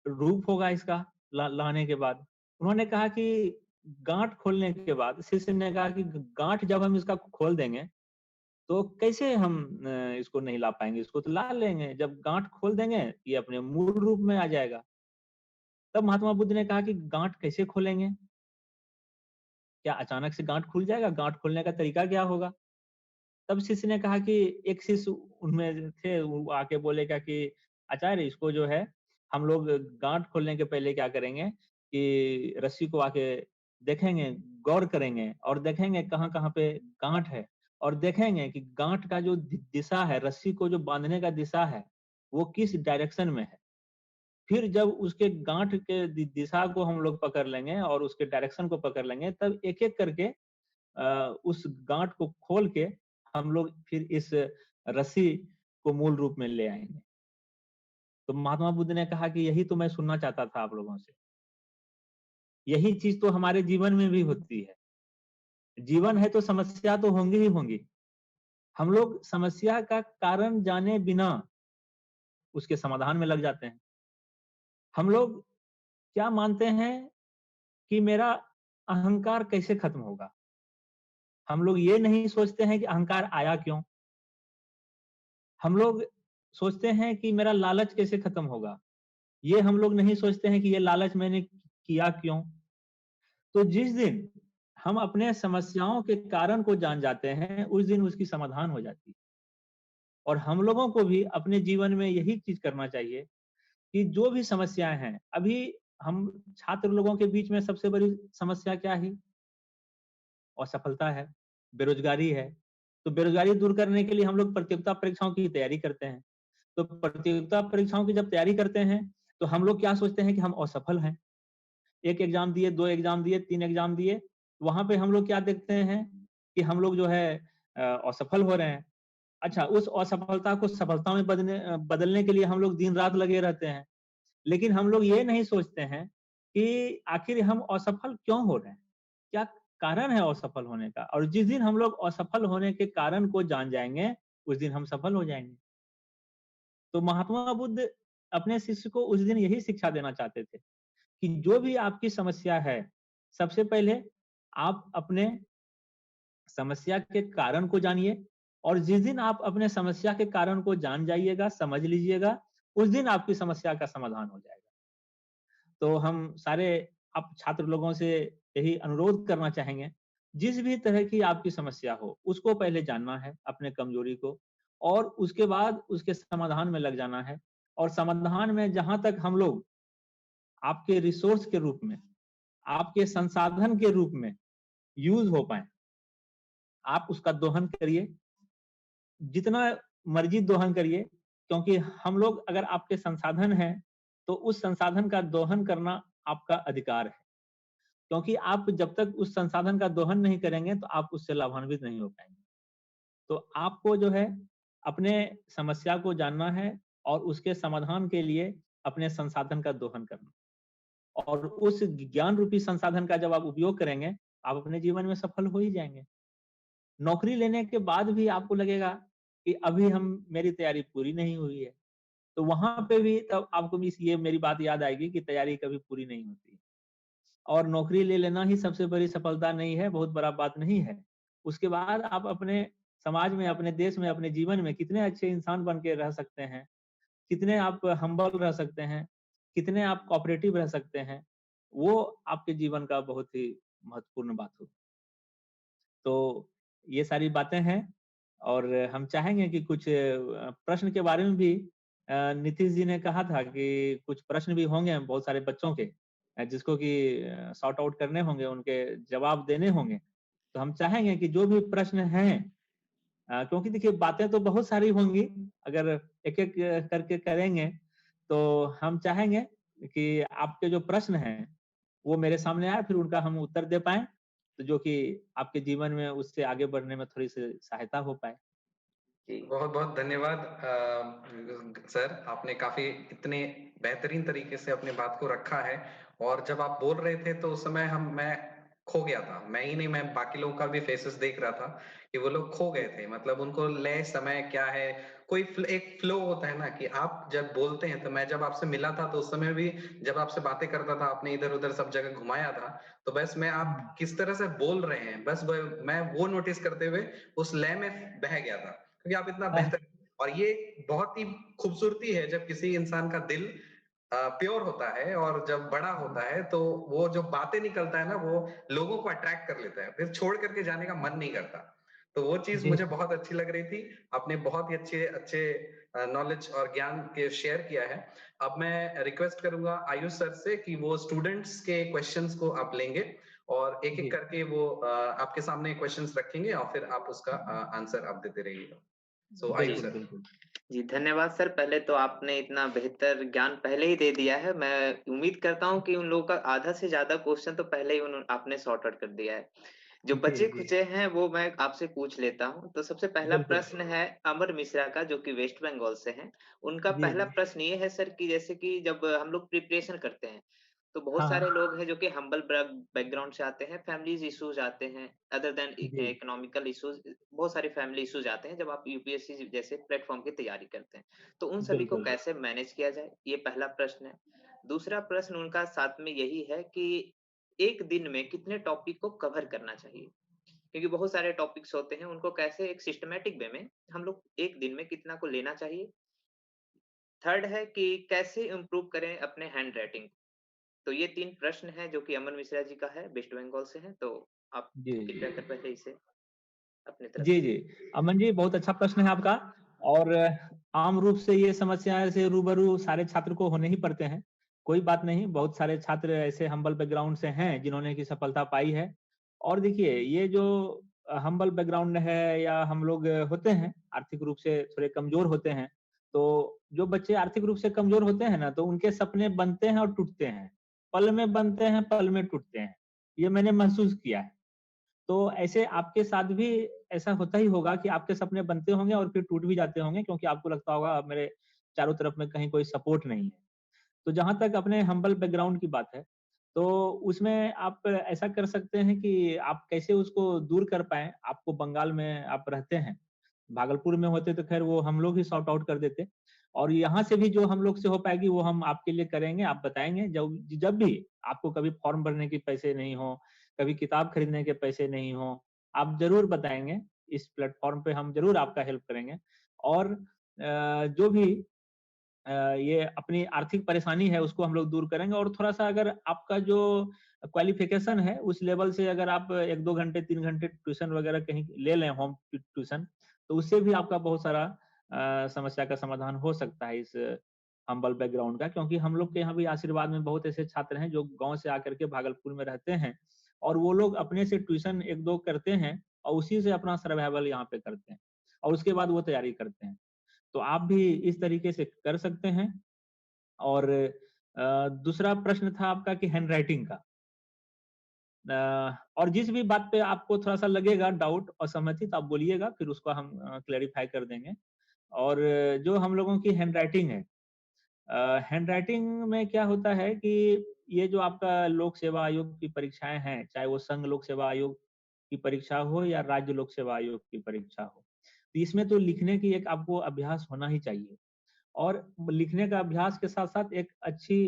रूप होगा इसका लाने के बाद? उन्होंने कहा कि गांठ खोलने के बाद, शिष्य ने कहा कि गांठ जब हम इसका खोल देंगे, तो कैसे हम इसको नहीं ला पाएंगे? इसको तो ला लेंगे। जब गांठ खोल देंगे, ये अपने मूल रूप में आ जाएगा। तब महात्मा बुद्ध ने कहा कि गांठ कैसे खोलेंगे? क्या अचानक से गांठ खुल जाएगा? गांठ खोलने का तरीका क्या होगा? तब शिष्य ने कहा कि एक शिष्य उनमें थे, वो आके बोलेगा कि आचार्य, इसको जो है हम लोग गांठ खोलने के पहले क्या करेंगे कि रस्सी को आके देखेंगे, गौर करेंगे और देखेंगे कहाँ-कहाँ पे गांठ है, और देखेंगे कि गांठ का जो दिशा है, रस्सी को जो बांधने का दिशा है, वो किस डायरेक्शन में है। फिर जब उसके गांठ के दिशा को हम लोग पकड़ लेंगे और उसके डायरेक्शन को पकड़ लेंगे, तब एक-एक करके उस गांठ को खोल के हम लोग फिर इस रस्सी को मूल रूप में ले आएँगे। तो महात्मा बुद्ध ने कहा कि यही तो मैं सुनना चाहता था आप लोगों से। यही चीज़ तो हमारे जीवन में भी होती है। जीवन है तो समस्या तो होंगी ही होंगी। हम लोग समस्या का कारण जाने बिना उसके समाधान में लग जाते हैं। हम लोग क्या मानते हैं कि मेरा अहंकार कैसे खत्म होगा? हम लोग ये नहीं सोचते हैं कि अहंकार आया क्यों? हम लोग सोचते हैं कि मेरा लालच कैसे खत्म होगा? ये हम लोग नहीं सोचते हैं कि ये लालच मैंने किया क्यों? तो जिस दिन हम अपने समस्याओं के कारण को जान जाते हैं, उस दिन उसकी समाधान हो जाती है। और हम लोगों को भी अपने जीवन में यही चीज़ करना चाहिए कि जो भी समस्याएँ हैं, अभी हम छात्र लोगों के बीच में सबसे बड़ी समस्या क्या है? असफलता है, बेरोज़गारी है। तो बेरोज़गारी दूर करने के लिए हम लोग प्रतियोगिता परीक्षाओं की तैयारी करते हैं। तो प्रतियोगिता परीक्षाओं की जब तैयारी करते हैं, तो हम लोग क्या सोचते हैं कि हम असफल हैं। 1 एग्ज़ाम दिए, 2 एग्ज़ाम दिए, 3 एग्ज़ाम दिए, वहाँ पे हम लोग क्या देखते हैं कि हम लोग जो है असफल हो रहे हैं। अच्छा, उस असफलता को सफलता में बदलने के लिए हम लोग दिन-रात लगे रहते हैं। लेकिन हम लोग ये नहीं सोचते हैं कि आखिर हम असफल क्यों हो रहे हैं? क्या कारण है असफल होने का? और जिस दिन हम लोग असफल होने के कारण को जान जाएँगे, उस दिन हम सफल हो जाएँगे। तो महात्मा बुद्ध अपने शिष्य को उस दिन यही शिक्षा देना चाहते थे कि जो भी आपकी समस्या है, सबसे पहले आप अपने समस्या के कारण को जानिए, और जिस दिन आप अपने समस्या के कारण को जान जाइएगा, समझ लीजिएगा, उस दिन आपकी समस्या का समाधान हो जाएगा। तो हम सारे आप छात्र लोगों से यही अनुरोध करना चाहेंगे, जिस भी तरह की आपकी समस्या हो, उसको पहले जानना है, अपने कमजोरी को, और उसके बाद उसके समाधान में लग जाना है। और समाधान में जहाँ तक हम लोग आपके रिसोर्स के रूप में, आपके संसाधन के रूप में यूज़ हो पाएँ, आप उसका दोहन करिए, जितना मर्ज़ी दोहन करिए, क्योंकि हम लोग अगर आपके संसाधन हैं, तो उस संसाधन का दोहन करना आपका अधिकार है। क्योंकि आप जब तक उस संसाधन का दोहन नहीं करेंगे, तो आप उससे लाभान्वित नहीं हो पाएँगे। तो आपको जो है, अपने समस्या को जानना है और उसके समाधान के लिए अपने संसाधन का दोहन करना। और उस ज्ञान रूपी संसाधन का जब आप उपयोग करेंगे, आप अपने जीवन में सफल हो ही जाएँगे। नौकरी लेने के बाद भी आपको लगेगा कि अभी मेरी तैयारी पूरी नहीं हुई है। तो वहाँ पे भी तब आपको भी ये मेरी बात याद आएगी कि तैयारी कभी पूरी नहीं होती। और नौकरी ले लेना ही सबसे बड़ी सफलता नहीं है, बहुत बड़ा बात नहीं है। उसके बाद आप अपने समाज में, अपने देश में, अपने जीवन में कितने अच्छे इंसान बन के रह सकते हैं, कितने आप हम्बल रह सकते हैं, कितने आप कोऑपरेटिव रह सकते हैं, वो आपके जीवन का बहुत ही महत्वपूर्ण बात होगी। तो ये सारी बातें हैं और हम चाहेंगे कि कुछ प्रश्न के बारे में भी नीतीश जी ने कहा था कि कुछ प्रश्न भी होंगे बहुत सारे बच्चों के जिसको कि सॉर्ट आउट करने होंगे, उनके जवाब देने होंगे। तो हम चाहेंगे कि जो भी प्रश्न हैं क्योंकि देखिए बातें तो बहुत सारी होंगी, अगर एक-एक करके करेंगे, तो हम चाहेंगे कि आपके जो प्रश्न हैं, वो मेरे सामने आए, फिर उनका हम उत्तर दे पाएँ, तो जो कि आपके जीवन में उससे आगे बढ़ने में थोड़ी-सी सहायता हो पाए।
जी।
बहुत-बहुत धन्यवाद सर, आपने काफ़ी इतने बेहतरीन तरीके से अपनी बात को रखा है और जब आप बोल रहे थे तो उस समय मैं खो गया था। मैं ही नहीं, मैं बाकी लोगों का भी फेसेस देख रहा था कि वो लोग खो गए थे। मतलब उनको लय समय क्या है, कोई एक फ्लो होता है ना कि आप जब बोलते हैं तो मैं जब आपसे मिला था तो उस समय भी जब आपसे बातें करता था, आपने इधर-उधर सब जगह घुमाया था, तो बस मैं आप किस तरह से बोल रहे हैं, बस मैं वो नोटिस करते हुए उस लय में बह गया था। क्योंकि आप इतना
हाँ,
बेहतर और ये बहुत ही खूबसूरती है जब किसी इंसान का दिल प्योर होता है और जब बड़ा होता है तो वो जो बातें निकलता है ना वो लोगों को अट्रैक्ट कर लेता है, फिर छोड़ करके जाने का मन नहीं करता। तो वो चीज
जी,
मुझे बहुत अच्छी लग रही थी। आपने बहुत ही अच्छे अच्छे नॉलेज और ज्ञान के शेयर किया है। अब मैं रिक्वेस्ट करूंगा आयुष सर से कि वो स्टूडेंट्स के क्वेश्चंस को आप लेंगे और एक एक
जी,
करके वो आपके सामने क्वेश्चंस रखेंगे और फिर आप उसका आंसर आप देते रहिएगा। सो आयुष
जी।
बिल्कुल,
सर।
बिल्कुल।
जी, धन्यवाद सर। पहले तो आपने इतना बेहतर ज्ञान पहले ही दे दिया है। मैं उम्मीद करता हूँ कि उन लोगों का आधा से ज़्यादा क्वेश्चन तो पहले ही उन्हों आपने सॉर्ट आउट कर दिया है। जो
जी, जी,
बचे-खुचे हैं वो मैं आपसे पूछ लेता हूँ। तो सबसे पहला
बिल्कुल।
प्रश्न है अमर मिश्रा का जो कि वेस्ट बंगाल से हैं। उनका
जी,
पहला
जी।
प्रश्न ये है सर कि जैसे कि जब हम लोग प्रिपरेशन करते हैं, तो बहुत
हाँ,
सारे
हाँ।
लोग हैं जो कि हम्बल बैकग्राउंड से आते हैं, फैमिलीज़ इश्यूज़ आते हैं, अदर दैन
जी,
इकोनॉमिकल इश्यूज़ बहुत सारे फैमिली इश्यूज़ आते हैं जब आप यूपीएससी जैसे प्लेटफ़ॉर्म की तैयारी करते हैं। तो उन सभी को
बिल्कुल।
कैसे मैनेज किया जाए? ये पहला प्रश्न है। दूसरा प्रश्न उनका साथ में यही है कि एक दिन में कितने टॉपिक को कवर करना चाहिए? क्योंकि बहुत सारे टॉपिक्स होते हैं, उनको कैसे एक सिस्टमैटिक वे में हम लोग एक दिन में कितना को लेना चाहिए? थर्ड है कि कैसे इम्प्रूव करें अपने हैंडराइटिंग? तो ये 3 प्रश्न हैं जो कि अमन मिश्रा जी का है, वेस्ट बंगाल से हैं, तो आप
जी,
कृपया
जी।
कर पहले इसे अपनी तरफ
जी,
से
जी। अमन जी बहुत अच्छा प्रश्न है आपका और आम रूप से ये समस्याएँ से रूबरू सारे छात्र को होने ही पड़ते हैं। कोई बात नहीं, बहुत सारे छात्र ऐसे हम्बल बैकग्राउंड से हैं जिन्होंने की सफलता पाई है। और देखिए ये जो हम्बल बैकग्राउंड है या हम लोग होते हैं, आर्थिक रूप से थोड़े कमज़ोर होते हैं, तो जो बच्चे आर्थिक रूप से कमज़ोर होते हैं ना, तो उनके सपने बनते हैं और टूटते हैं। पल में बनते हैं, पल में टूटते हैं। ये मैंने महसूस किया है। तो ऐसे आपके साथ भी ऐसा होता ही होगा कि आपके सपने बनते होंगे और फिर टूट भी जाते होंगे क्योंकि आपको लगता होगा अब मेरे चारों तरफ में कहीं कोई सपोर्ट नहीं है। तो जहाँ तक अपने हम्बल बैकग्राउंड की बात है, तो उसमें आप ऐसा कर सकते हैं कि आप कैसे उसको दूर कर पाएँ। आपको बंगाल में आप रहते हैं, भागलपुर में होते तो ख़ैर वो हम लोग ही सॉर्ट आउट कर देते और यहाँ से भी जो हम लोग से हो पाएगी वो हम आपके लिए करेंगे, आप बताएँगे। जब जब भी आपको कभी फॉर्म भरने के पैसे नहीं हों, कभी किताब खरीदने के पैसे नहीं हों, आप ज़रूर बताएँगे। इस प्लेटफ़ॉर्म पे हम ज़रूर आपका हेल्प करेंगे और जो भी ये अपनी आर्थिक परेशानी है उसको हम लोग दूर करेंगे और थोड़ा-सा अगर आपका जो क्वालिफ़िकेशन है उस लेवल से अगर आप 1-2 घंटे 3 घंटे ट्यूशन वगैरह कहीं ले लें होम ट्यूशन, तो उससे भी आपका बहुत सारा समस्या का समाधान हो सकता है इस हम्बल बैकग्राउंड का। क्योंकि हम लोग के यहाँ भी आशीर्वाद में बहुत ऐसे छात्र हैं जो गाँव से आकर के भागलपुर में रहते हैं और वो लोग अपने से ट्यूशन 1-2 करते हैं और उसी से अपना सर्वाइवल यहाँ पे करते हैं और उसके बाद वो तैयारी करते हैं। तो आप भी इस तरीके से कर सकते हैं और दूसरा प्रश्न था आपका कि हैंडराइटिंग का। और जिस भी बात पे आपको थोड़ा-सा लगेगा डाउट, असहमति तो आप बोलिएगा फिर उसको हम क्लैरिफ़ाई कर देंगे। और जो हम लोगों की हैंडराइटिंग है हैंडराइटिंग में क्या होता है कि ये जो आपका लोक सेवा आयोग की परीक्षाएँ हैं, चाहे वो संघ लोक सेवा आयोग की परीक्षा हो या राज्य लोक सेवा आयोग की परीक्षा हो। तो इसमें तो लिखने की एक आपको अभ्यास होना ही चाहिए, और लिखने का अभ्यास के साथ-साथ एक अच्छी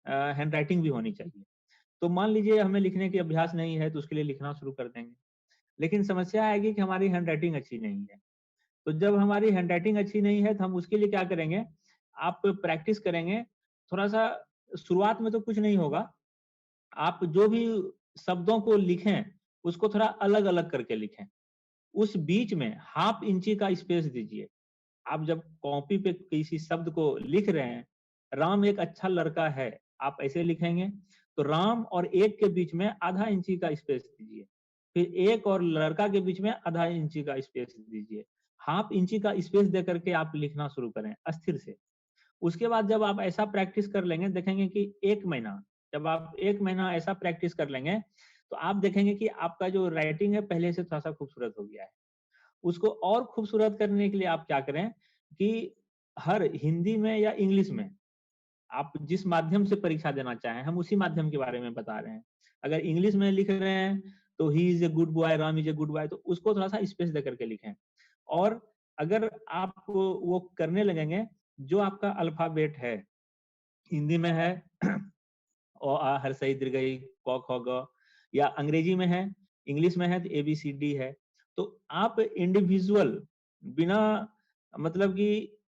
हैंडराइटिंग भी होनी चाहिए। तो मान लीजिए हमें लिखने की अभ्यास नहीं है, तो उसके लिए लिखना शुरू कर देंगे। लेकिन समस्या आएगी कि हमारी हैंडराइटिंग अच्छी नहीं है। तो जब हमारी हैंडराइटिंग अच्छी नहीं है, तो हम उसके लिए क्या करेंगे, आप प्रैक्टिस करेंगे, थोड़ा-सा शुरुआत में तो कुछ नहीं होगा, आप जो भी शब्दों को लिखें, उसको थोड़ा अलग-अलग करके लिखें। उस बीच में हाफ इंची का स्पेस दीजिए। आप जब कॉपी पे किसी शब्द को लिख रहे हैं, राम एक अच्छा लड़का है, आप ऐसे लिखेंगे, तो राम और एक के बीच में आधा इंची का स्पेस दीजिए। फिर एक और लड़का के बीच में आधा इंची का स्पेस दीजिए। हाफ इंची का स्पेस दे करके आप लिखना शुरू करें अस्थिर से। उसके बाद जब आप ऐसा प्रैक्टिस कर लेंगे, देखेंगे कि 1 महीना, जब आप 1 महीना ऐसा प्रैक्टिस कर लेंगे, तो आप देखेंगे कि आपका जो राइटिंग है पहले से थोड़ा-सा खूबसूरत हो गया है। उसको और खूबसूरत करने के लिए आप क्या करें कि हर हिंदी में या इंग्लिश में आप जिस माध्यम से परीक्षा देना चाहें, हम उसी माध्यम के बारे में बता रहे हैं। अगर इंग्लिश में लिख रहे हैं, तो he is a good boy, Ram is a good boy, तो उसको थोड़ा-सा स्पेस दे करके लिखें। और अगर आप वो करने लगेंगे, जो आपका अल्फ़ाबेट है, हिंदी में है अ, आ, हर्षई, दीर्घई, क, ख, ग, या अंग्रेजी में है, इंग्लिश में है तो ABCD है। तो आप इंडिविजुअल बिना मतलब कि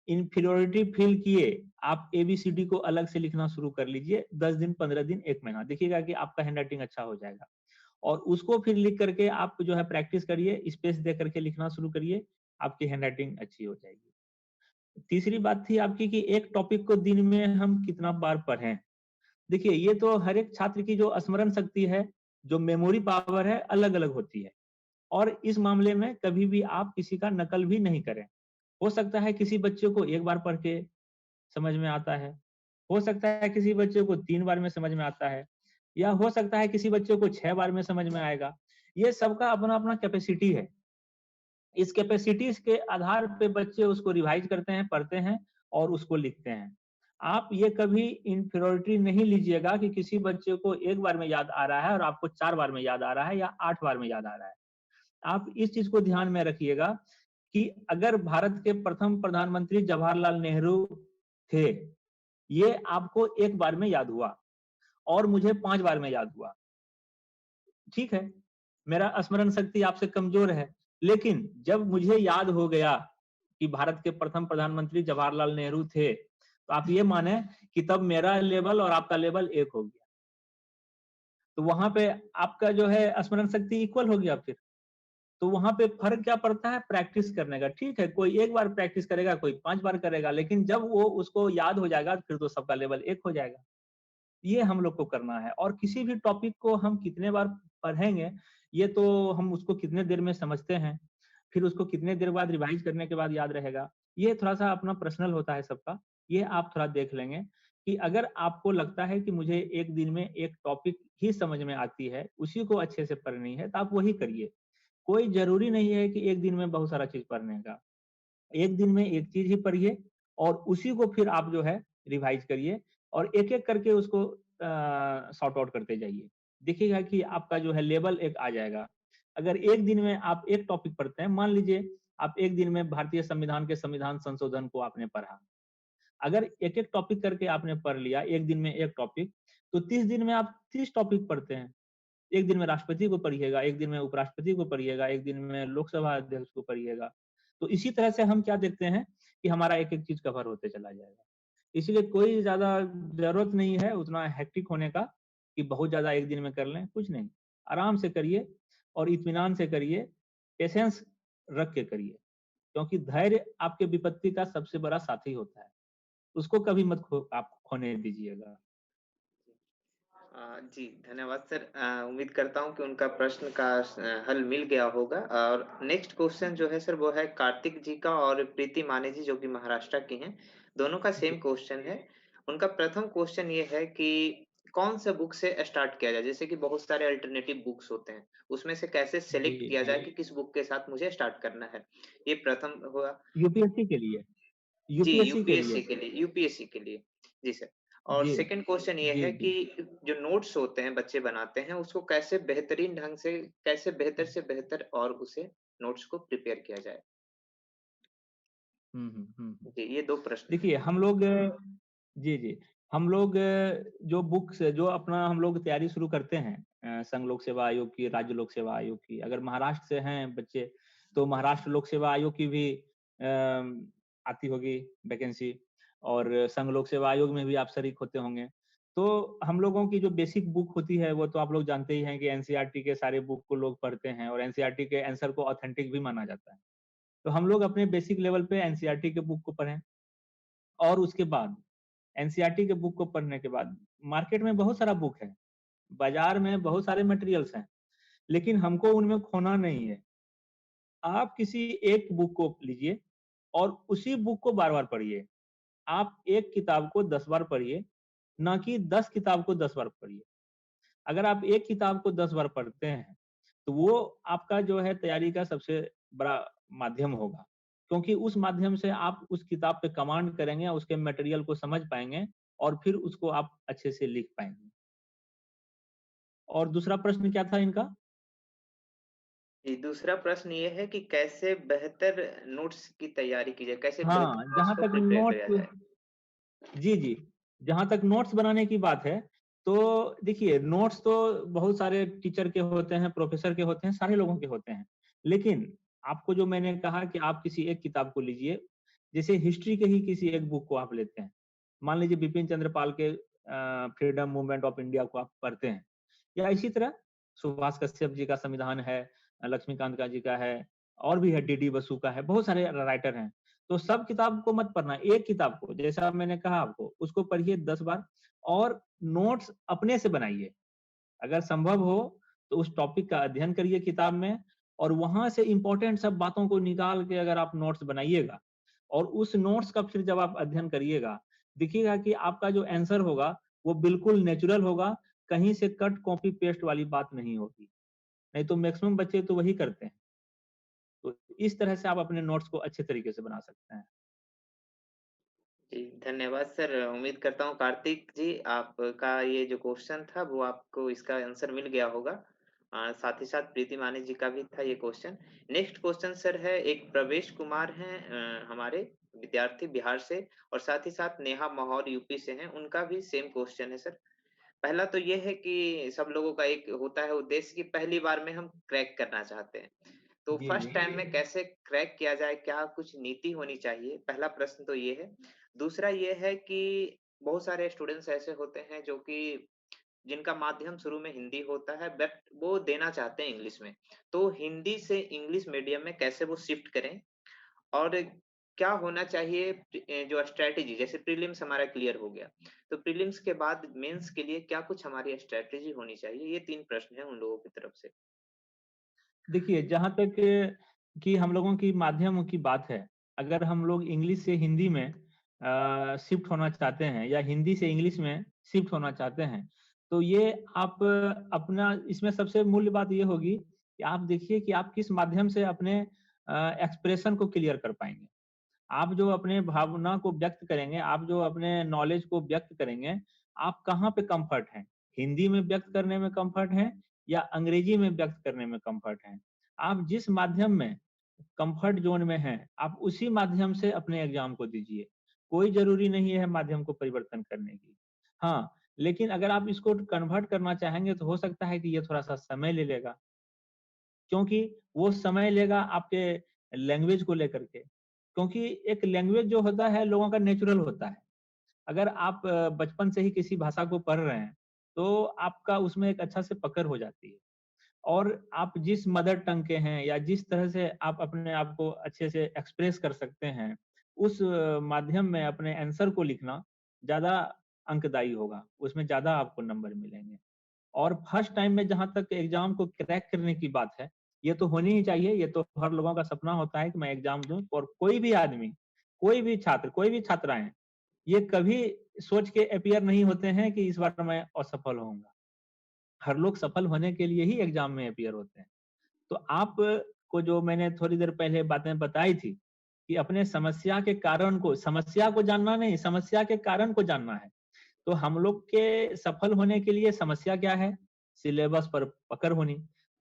इन्फीरियॉरिटी फील किए आप ABCD को अलग से लिखना शुरू कर लीजिए। 10 दिन, 15 दिन, 1 महीना, देखिएगा कि आपका हैंडराइटिंग अच्छा हो जाएगा। और उसको फिर लिख करके आप जो है प्रैक्टिस करिए, स्पेस दे करके लिखना शुरू करिए, आपकी हैंडराइटिंग अच्छी हो जाएगी। तीसरी बात थी आपकी कि एक टॉपिक को दिन में हम कितना बार पढ़ें। देखिए, ये तो हर एक छात्र की जो स्मरण शक्ति है, जो मेमोरी पावर है, अलग-अलग होती है, और इस मामले में कभी भी आप किसी का नकल भी नहीं करें। हो सकता है किसी बच्चे को 1 बार पढ़ के समझ में आता है, हो सकता है किसी बच्चे को 3 बार में समझ में आता है, या हो सकता है किसी बच्चे को 6 बार में समझ में आएगा। ये सबका अपना-अपना कैपेसिटी है। इस कैपेसिटीज़ के आधार पे बच्चे उसको रिवाइज़ करते हैं, पढ़ते हैं और उसको लिखते हैं। आप ये कभी इन्फीरियॉरिटी नहीं लीजिएगा कि किसी बच्चे को 1 बार में याद आ रहा है और आपको 4 बार में याद आ रहा है या 8 बार में याद आ रहा है। आप इस चीज़ को ध्यान में रखिएगा कि अगर भारत के प्रथम प्रधानमंत्री जवाहरलाल नेहरू थे, ये आपको 1 बार में याद हुआ और मुझे 5 बार में याद हुआ। ठीक है, मेरा स्मरण शक्ति आपसे कमज़ोर है, लेकिन जब मुझे याद हो गया कि भारत के प्रथम प्रधानमंत्री जवाहरलाल नेहरू थे, तो आप ये माने कि तब मेरा लेवल और आपका लेवल एक हो गया। तो वहाँ पे आपका जो है स्मरण शक्ति इक्वल हो गया फिर। तो वहाँ पे फ़र्क क्या पड़ता है? प्रैक्टिस करने का। ठीक है, कोई 1 बार प्रैक्टिस करेगा, कोई 5 बार करेगा, लेकिन जब वो उसको याद हो जाएगा, फिर तो सबका लेवल एक हो जाएगा। ये हम लोग को करना है, और किसी भी टॉपिक को हम कितने बार पढ़ेंगे, ये तो हम उसको कितने देर में समझते हैं, फिर उसको कितने देर बाद रिवाइज़ करने के बाद याद रहेगा, ये थोड़ा-सा अपना पर्सनल होता है सबका। ये आप थोड़ा देख लेंगे कि अगर आपको लगता है कि मुझे 1 दिन में 1 टॉपिक ही समझ में आती है, उसी को अच्छे से पढ़नी है, तो आप वही करिए। कोई ज़रूरी नहीं है कि 1 दिन में बहुत सारा चीज़ पढ़ने का। 1 दिन में 1 चीज़ ही पढ़िए और उसी को फिर आप जो है रिवाइज़ करिए और एक-एक करके उसको सॉर्ट आउट करते जाइए। देखिएगा कि आपका जो है लेवल एक आ जाएगा। अगर 1 दिन में आप 1 टॉपिक पढ़ते हैं, मान लीजिए आप 1 दिन में भारतीय संविधान के संविधान संशोधन को आपने पढ़ा। अगर एक-एक टॉपिक करके आपने पढ़ लिया, 1 दिन में 1 टॉपिक, तो 30 दिन में आप 30 टॉपिक पढ़ते हैं। 1 दिन में राष्ट्रपति को पढ़िएगा, 1 दिन में उपराष्ट्रपति को पढ़िएगा, 1 दिन में लोकसभा अध्यक्ष को पढ़िएगा। तो इसी तरह से हम क्या देखते हैं कि हमारा एक-एक चीज़ कवर होते चला जाएगा। इसलिए कोई ज़्यादा ज़रूरत नहीं है उतना हेक्टिक होने का कि बहुत ज़्यादा 1 दिन में कर लें, कुछ नहीं। आराम से करिए और इत्मीनान से करिए, पेशेंस रख के करिए, क्योंकि धैर्य आपके विपत्ति का सबसे बड़ा साथी होता है। उसको कभी मत आप खोने दीजिएगा।
जी, धन्यवाद सर। उम्मीद करता हूँ कि उनका प्रश्न का हल मिल गया होगा और नेक्स्ट क्वेश्चन जो है सर वो है कार्तिक जी का और प्रीति माने जी जो कि महाराष्ट्र की हैं, दोनों का सेम क्वेश्चन है। उनका प्रथम क्वेश्चन ये है कि कौन सा बुक से स्टार्ट किया जाए? जैसे कि बहुत सारे अल्टरनेटिव बुक्स होते हैं, उसमें से कैसे
जी,
सेलेक्ट किया जाए
जी।
कि किस बुक के साथ मुझे स्टार्ट करना है? ये प्रथम हुआ।
यूपीएससी के लिए,
जी,
यूपीएससी के लिए।
यूपीएससी के लिए। जी सर। और
जी,
सेकंड क्वेश्चन ये
जी,
है
जी।
कि जो नोट्स होते हैं बच्चे बनाते हैं, उसको कैसे बेहतरीन ढंग से कैसे बेहतर से बेहतर और उसे नोट्स को प्रिपेयर किया जाए? जी, ये 2 प्रश्न हैं।
देखिए हम लोग जी, हम लोग जो बुक्स जो अपना हम लोग तैयारी शुरू करते हैं संघ लोक सेवा आयोग की, राज्य लोक सेवा आयोग की, अगर महाराष्ट्र से हैं बच्चे तो महाराष्ट्र लोक सेवा आयोग की भी आती होगी वैकेंसी और संघ लोक सेवा आयोग में भी आप शरीक होते होंगे। तो हम लोगों की जो बेसिक बुक होती है वो तो आप लोग जानते ही हैं कि एनसीईआरटी के सारे बुक को लोग पढ़ते हैं और एनसीईआरटी के आंसर को ऑथेंटिक भी माना जाता है। तो हम लोग अपने बेसिक लेवल पे एनसीईआरटी के बुक को पढ़ें और उसके बाद एनसीईआरटी के बुक को पढ़ने के बाद मार्केट में बहुत सारा बुक है, बाजार में बहुत सारे मटेरियल्स हैं, लेकिन हमको उनमें खोना नहीं है। आप किसी एक बुक को लीजिए और उसी बुक को बार-बार पढ़िए। आप एक किताब को 10 बार पढ़िए, ना कि 10 किताब को 10 बार पढ़िए। अगर आप एक किताब को 10 बार पढ़ते हैं, तो वो आपका जो है तैयारी का सबसे बड़ा माध्यम होगा। क्योंकि उस माध्यम से आप उस किताब पे कमांड करेंगे, उसके मटेरियल को समझ पाएँगे और फिर उसको आप अच्छे से लिख पाएँगे। और दूसरा प्रश्न क्या था इनका?
जी, दूसरा प्रश्न ये है कि कैसे बेहतर नोट्स की तैयारी की जाए? कैसे
हाँ,
बेहतर नोट्स
जहाँ
को
तक
प्रिपेयर किया
नोट्स
जाए?
जी। जहाँ तक नोट्स बनाने की बात है, तो देखिए नोट्स तो बहुत सारे टीचर के होते हैं, प्रोफ़ेसर के होते हैं, सारे लोगों के होते हैं। लेकिन आपको जो मैंने कहा कि आप किसी एक किताब को लीजिए, जैसे हिस्ट्री के ही किसी एक बुक को आप लेते हैं। मान लीजिए बिपिन चंद्र पाल के फ्रीडम मूवमेंट ऑफ इंडिया को आप पढ़ते हैं या इसी तरह सुभाष कश्यप जी का संविधान है, लक्ष्मीकांत का जी का है और भी है डीडी बसु का है, बहुत सारे राइटर हैं। तो सब किताब को मत पढ़ना, एक किताब को जैसा मैंने कहा आपको, उसको पढ़िए 10 बार और नोट्स अपने से बनाइए। अगर संभव हो तो उस टॉपिक का अध्ययन करिए किताब में और वहाँ से इम्पोर्टेंट सब बातों को निकाल के अगर आप नोट्स बनाइएगा और उस नोट्स का फिर जब आप अध्ययन करिएगा, देखिएगा कि आपका जो आंसर होगा, वो बिल्कुल नेचुरल होगा, कहीं से कट कॉपी पेस्ट वाली बात नहीं होगी। नहीं तो मैक्सिमम बच्चे तो वही करते हैं। तो इस तरह से आप अपने नोट्स को अच्छे तरीके से बना सकते हैं।
जी, धन्यवाद सर। उम्मीद करता हूँ कार्तिक जी आपका ये जो क्वेश्चन था वो आपको इसका आंसर मिल गया होगा। साथ ही साथ प्रीति मानी जी का भी था ये क्वेश्चन। नेक्स्ट क्वेश्चन सर है एक प्रवेश कुमार हैं हमारे विद्यार्थी बिहार से और साथ ही साथ नेहा महौर यूपी से हैं, उनका भी सेम क्वेश्चन है सर। पहला तो ये है कि सब लोगों का एक होता है उद्देश्य कि पहली बार में हम क्रैक करना चाहते हैं। तो
जी,
फर्स्ट
जी।
टाइम में कैसे क्रैक किया जाए? क्या कुछ नीति होनी चाहिए? पहला प्रश्न तो ये है। दूसरा ये है कि बहुत सारे स्टूडेंट्स ऐसे होते हैं जो कि जिनका माध्यम शुरू में हिंदी होता है बट वो देना चाहते हैं इंग्लिश में। तो हिंदी से इंग्लिश मीडियम में कैसे वो शिफ्ट करें? और क्या होना चाहिए जो स्ट्रैटेजी जैसे प्रीलिम्स हमारा क्लियर हो गया, तो प्रीलिम्स के बाद मेंस के लिए क्या कुछ हमारी स्ट्रैटेजी होनी चाहिए? ये 3 प्रश्न हैं उन लोगों की तरफ से।
देखिए, जहाँ तक कि हम लोगों की माध्यम की बात है, अगर हम लोग इंग्लिश से हिंदी में शिफ्ट होना चाहते हैं या हिंदी से इंग्लिश में शिफ्ट होना चाहते हैं, तो ये आप अपना इसमें सबसे मूल्य बात ये होगी कि आप देखिए कि आप किस माध्यम से अपने एक्सप्रेशन को क्लियर कर पाएँगे। आप जो अपने भावना को व्यक्त करेंगे, आप जो अपने नॉलेज को व्यक्त करेंगे, आप कहाँ पे कम्फर्ट हैं? हिंदी में व्यक्त करने में कम्फर्ट हैं या अंग्रेजी में व्यक्त करने में कम्फर्ट हैं? आप जिस माध्यम में कम्फर्ट ज़ोन में हैं, आप उसी माध्यम से अपने एग्ज़ाम को दीजिए। कोई ज़रूरी नहीं है माध्यम को परिवर्तन करने की। हाँ, लेकिन अगर आप इसको कन्वर्ट करना चाहेंगे तो हो सकता है कि ये थोड़ा-सा समय ले लेगा। क्योंकि वो समय लेगा आपके लैंग्वेज को लेकर के। क्योंकि एक लैंग्वेज जो होता है लोगों का नेचुरल होता है। अगर आप बचपन से ही किसी भाषा को पढ़ रहे हैं, तो आपका उसमें एक अच्छा से पकड़ हो जाती है। और आप जिस मदर टंग के हैं या जिस तरह से आप अपने आप को अच्छे से एक्सप्रेस कर सकते हैं, उस माध्यम में अपने आंसर को लिखना ज़्यादा अंकदायी होगा। उसमें ज़्यादा आपको नंबर मिलेंगे। और फर्स्ट टाइम में जहाँ तक एग्ज़ाम को क्रैक करने की बात है, ये तो होनी ही चाहिए, ये तो हर लोगों का सपना होता है कि मैं एग्ज़ाम दूँ और कोई भी आदमी, कोई भी छात्र, कोई भी छात्राएँ, ये कभी सोच के अपीयर नहीं होते हैं कि इस बार मैं असफल होऊँगा। हर लोग सफल होने के लिए ही एग्ज़ाम में अपीयर होते हैं। तो आप को जो मैंने थोड़ी देर पहले बातें बताई थी, कि अपने समस्या को जानना नहीं, समस्या के कारण को जानना है। तो हम लोग के सफल होने के लिए समस्या क्या है? सिलेबस पर पकड़ होनी।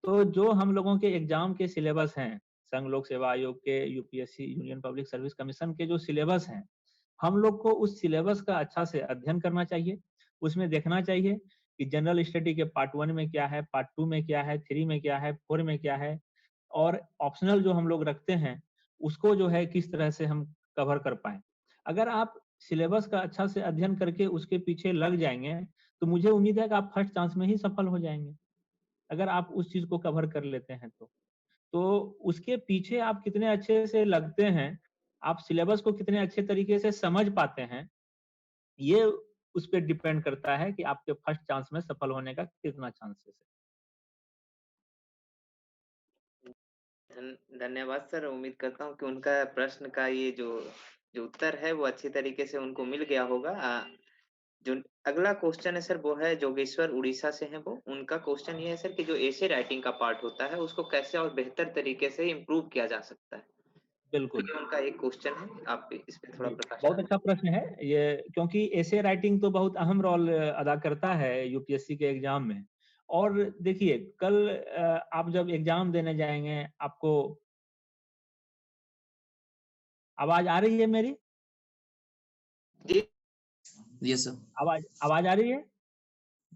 तो जो हम लोगों के एग्ज़ाम के सिलेबस हैं, संघ लोक सेवा आयोग के, UPSC union public service commission के जो सिलेबस हैं, हम लोग को उस सिलेबस का अच्छा से अध्ययन करना चाहिए। उसमें देखना चाहिए कि जनरल स्टडी के पार्ट 1 में क्या है, पार्ट 2 में क्या है, 3 में क्या है, 4 में क्या है, और ऑप्शनल जो हम लोग रखते हैं, उसको जो है किस तरह से हम कवर कर पाएँ। अगर आप सिलेबस का अच्छा से अध्ययन करके उसके पीछे लग जाएँगे, तो मुझे उम्मीद है कि आप फर्स्ट चांस में ही सफल हो जाएँगे, अगर आप उस चीज़ को कवर कर लेते हैं तो। तो उसके पीछे आप कितने अच्छे से लगते हैं, आप सिलेबस को कितने अच्छे तरीके से समझ पाते हैं, ये उस पे डिपेंड करता है कि आपके फर्स्ट चांस में सफल होने का कितना चांसेस है।
धन्यवाद सर। उम्मीद करता हूँ कि उनका प्रश्न का ये जो जो उत्तर है वो अच्छी तरीके से उनको मिल गया होगा। जो अगला क्वेश्चन है सर वो है जोगेश्वर उड़ीसा से हैं वो। उनका क्वेश्चन ये है सर कि जो एसे राइटिंग का पार्ट होता है उसको कैसे और बेहतर तरीके से इम्प्रूव किया जा सकता है? तो
बिल्कुल।
ये उनका एक क्वेश्चन है। आप इस पे थोड़ा
जी,
प्रकाश
बहुत
डालें।
अच्छा प्रश्न है ये, क्योंकि एसे राइटिंग तो बहुत अहम रोल अदा करता है यूपीएससी के एग्जाम में। और देखिए, कल आप जब एग्जाम देने जाएँगे, आपको आवाज़ आ रही है मेरी?
जी।
Yes, sir.
आवाज़ आवाज़ आ रही है?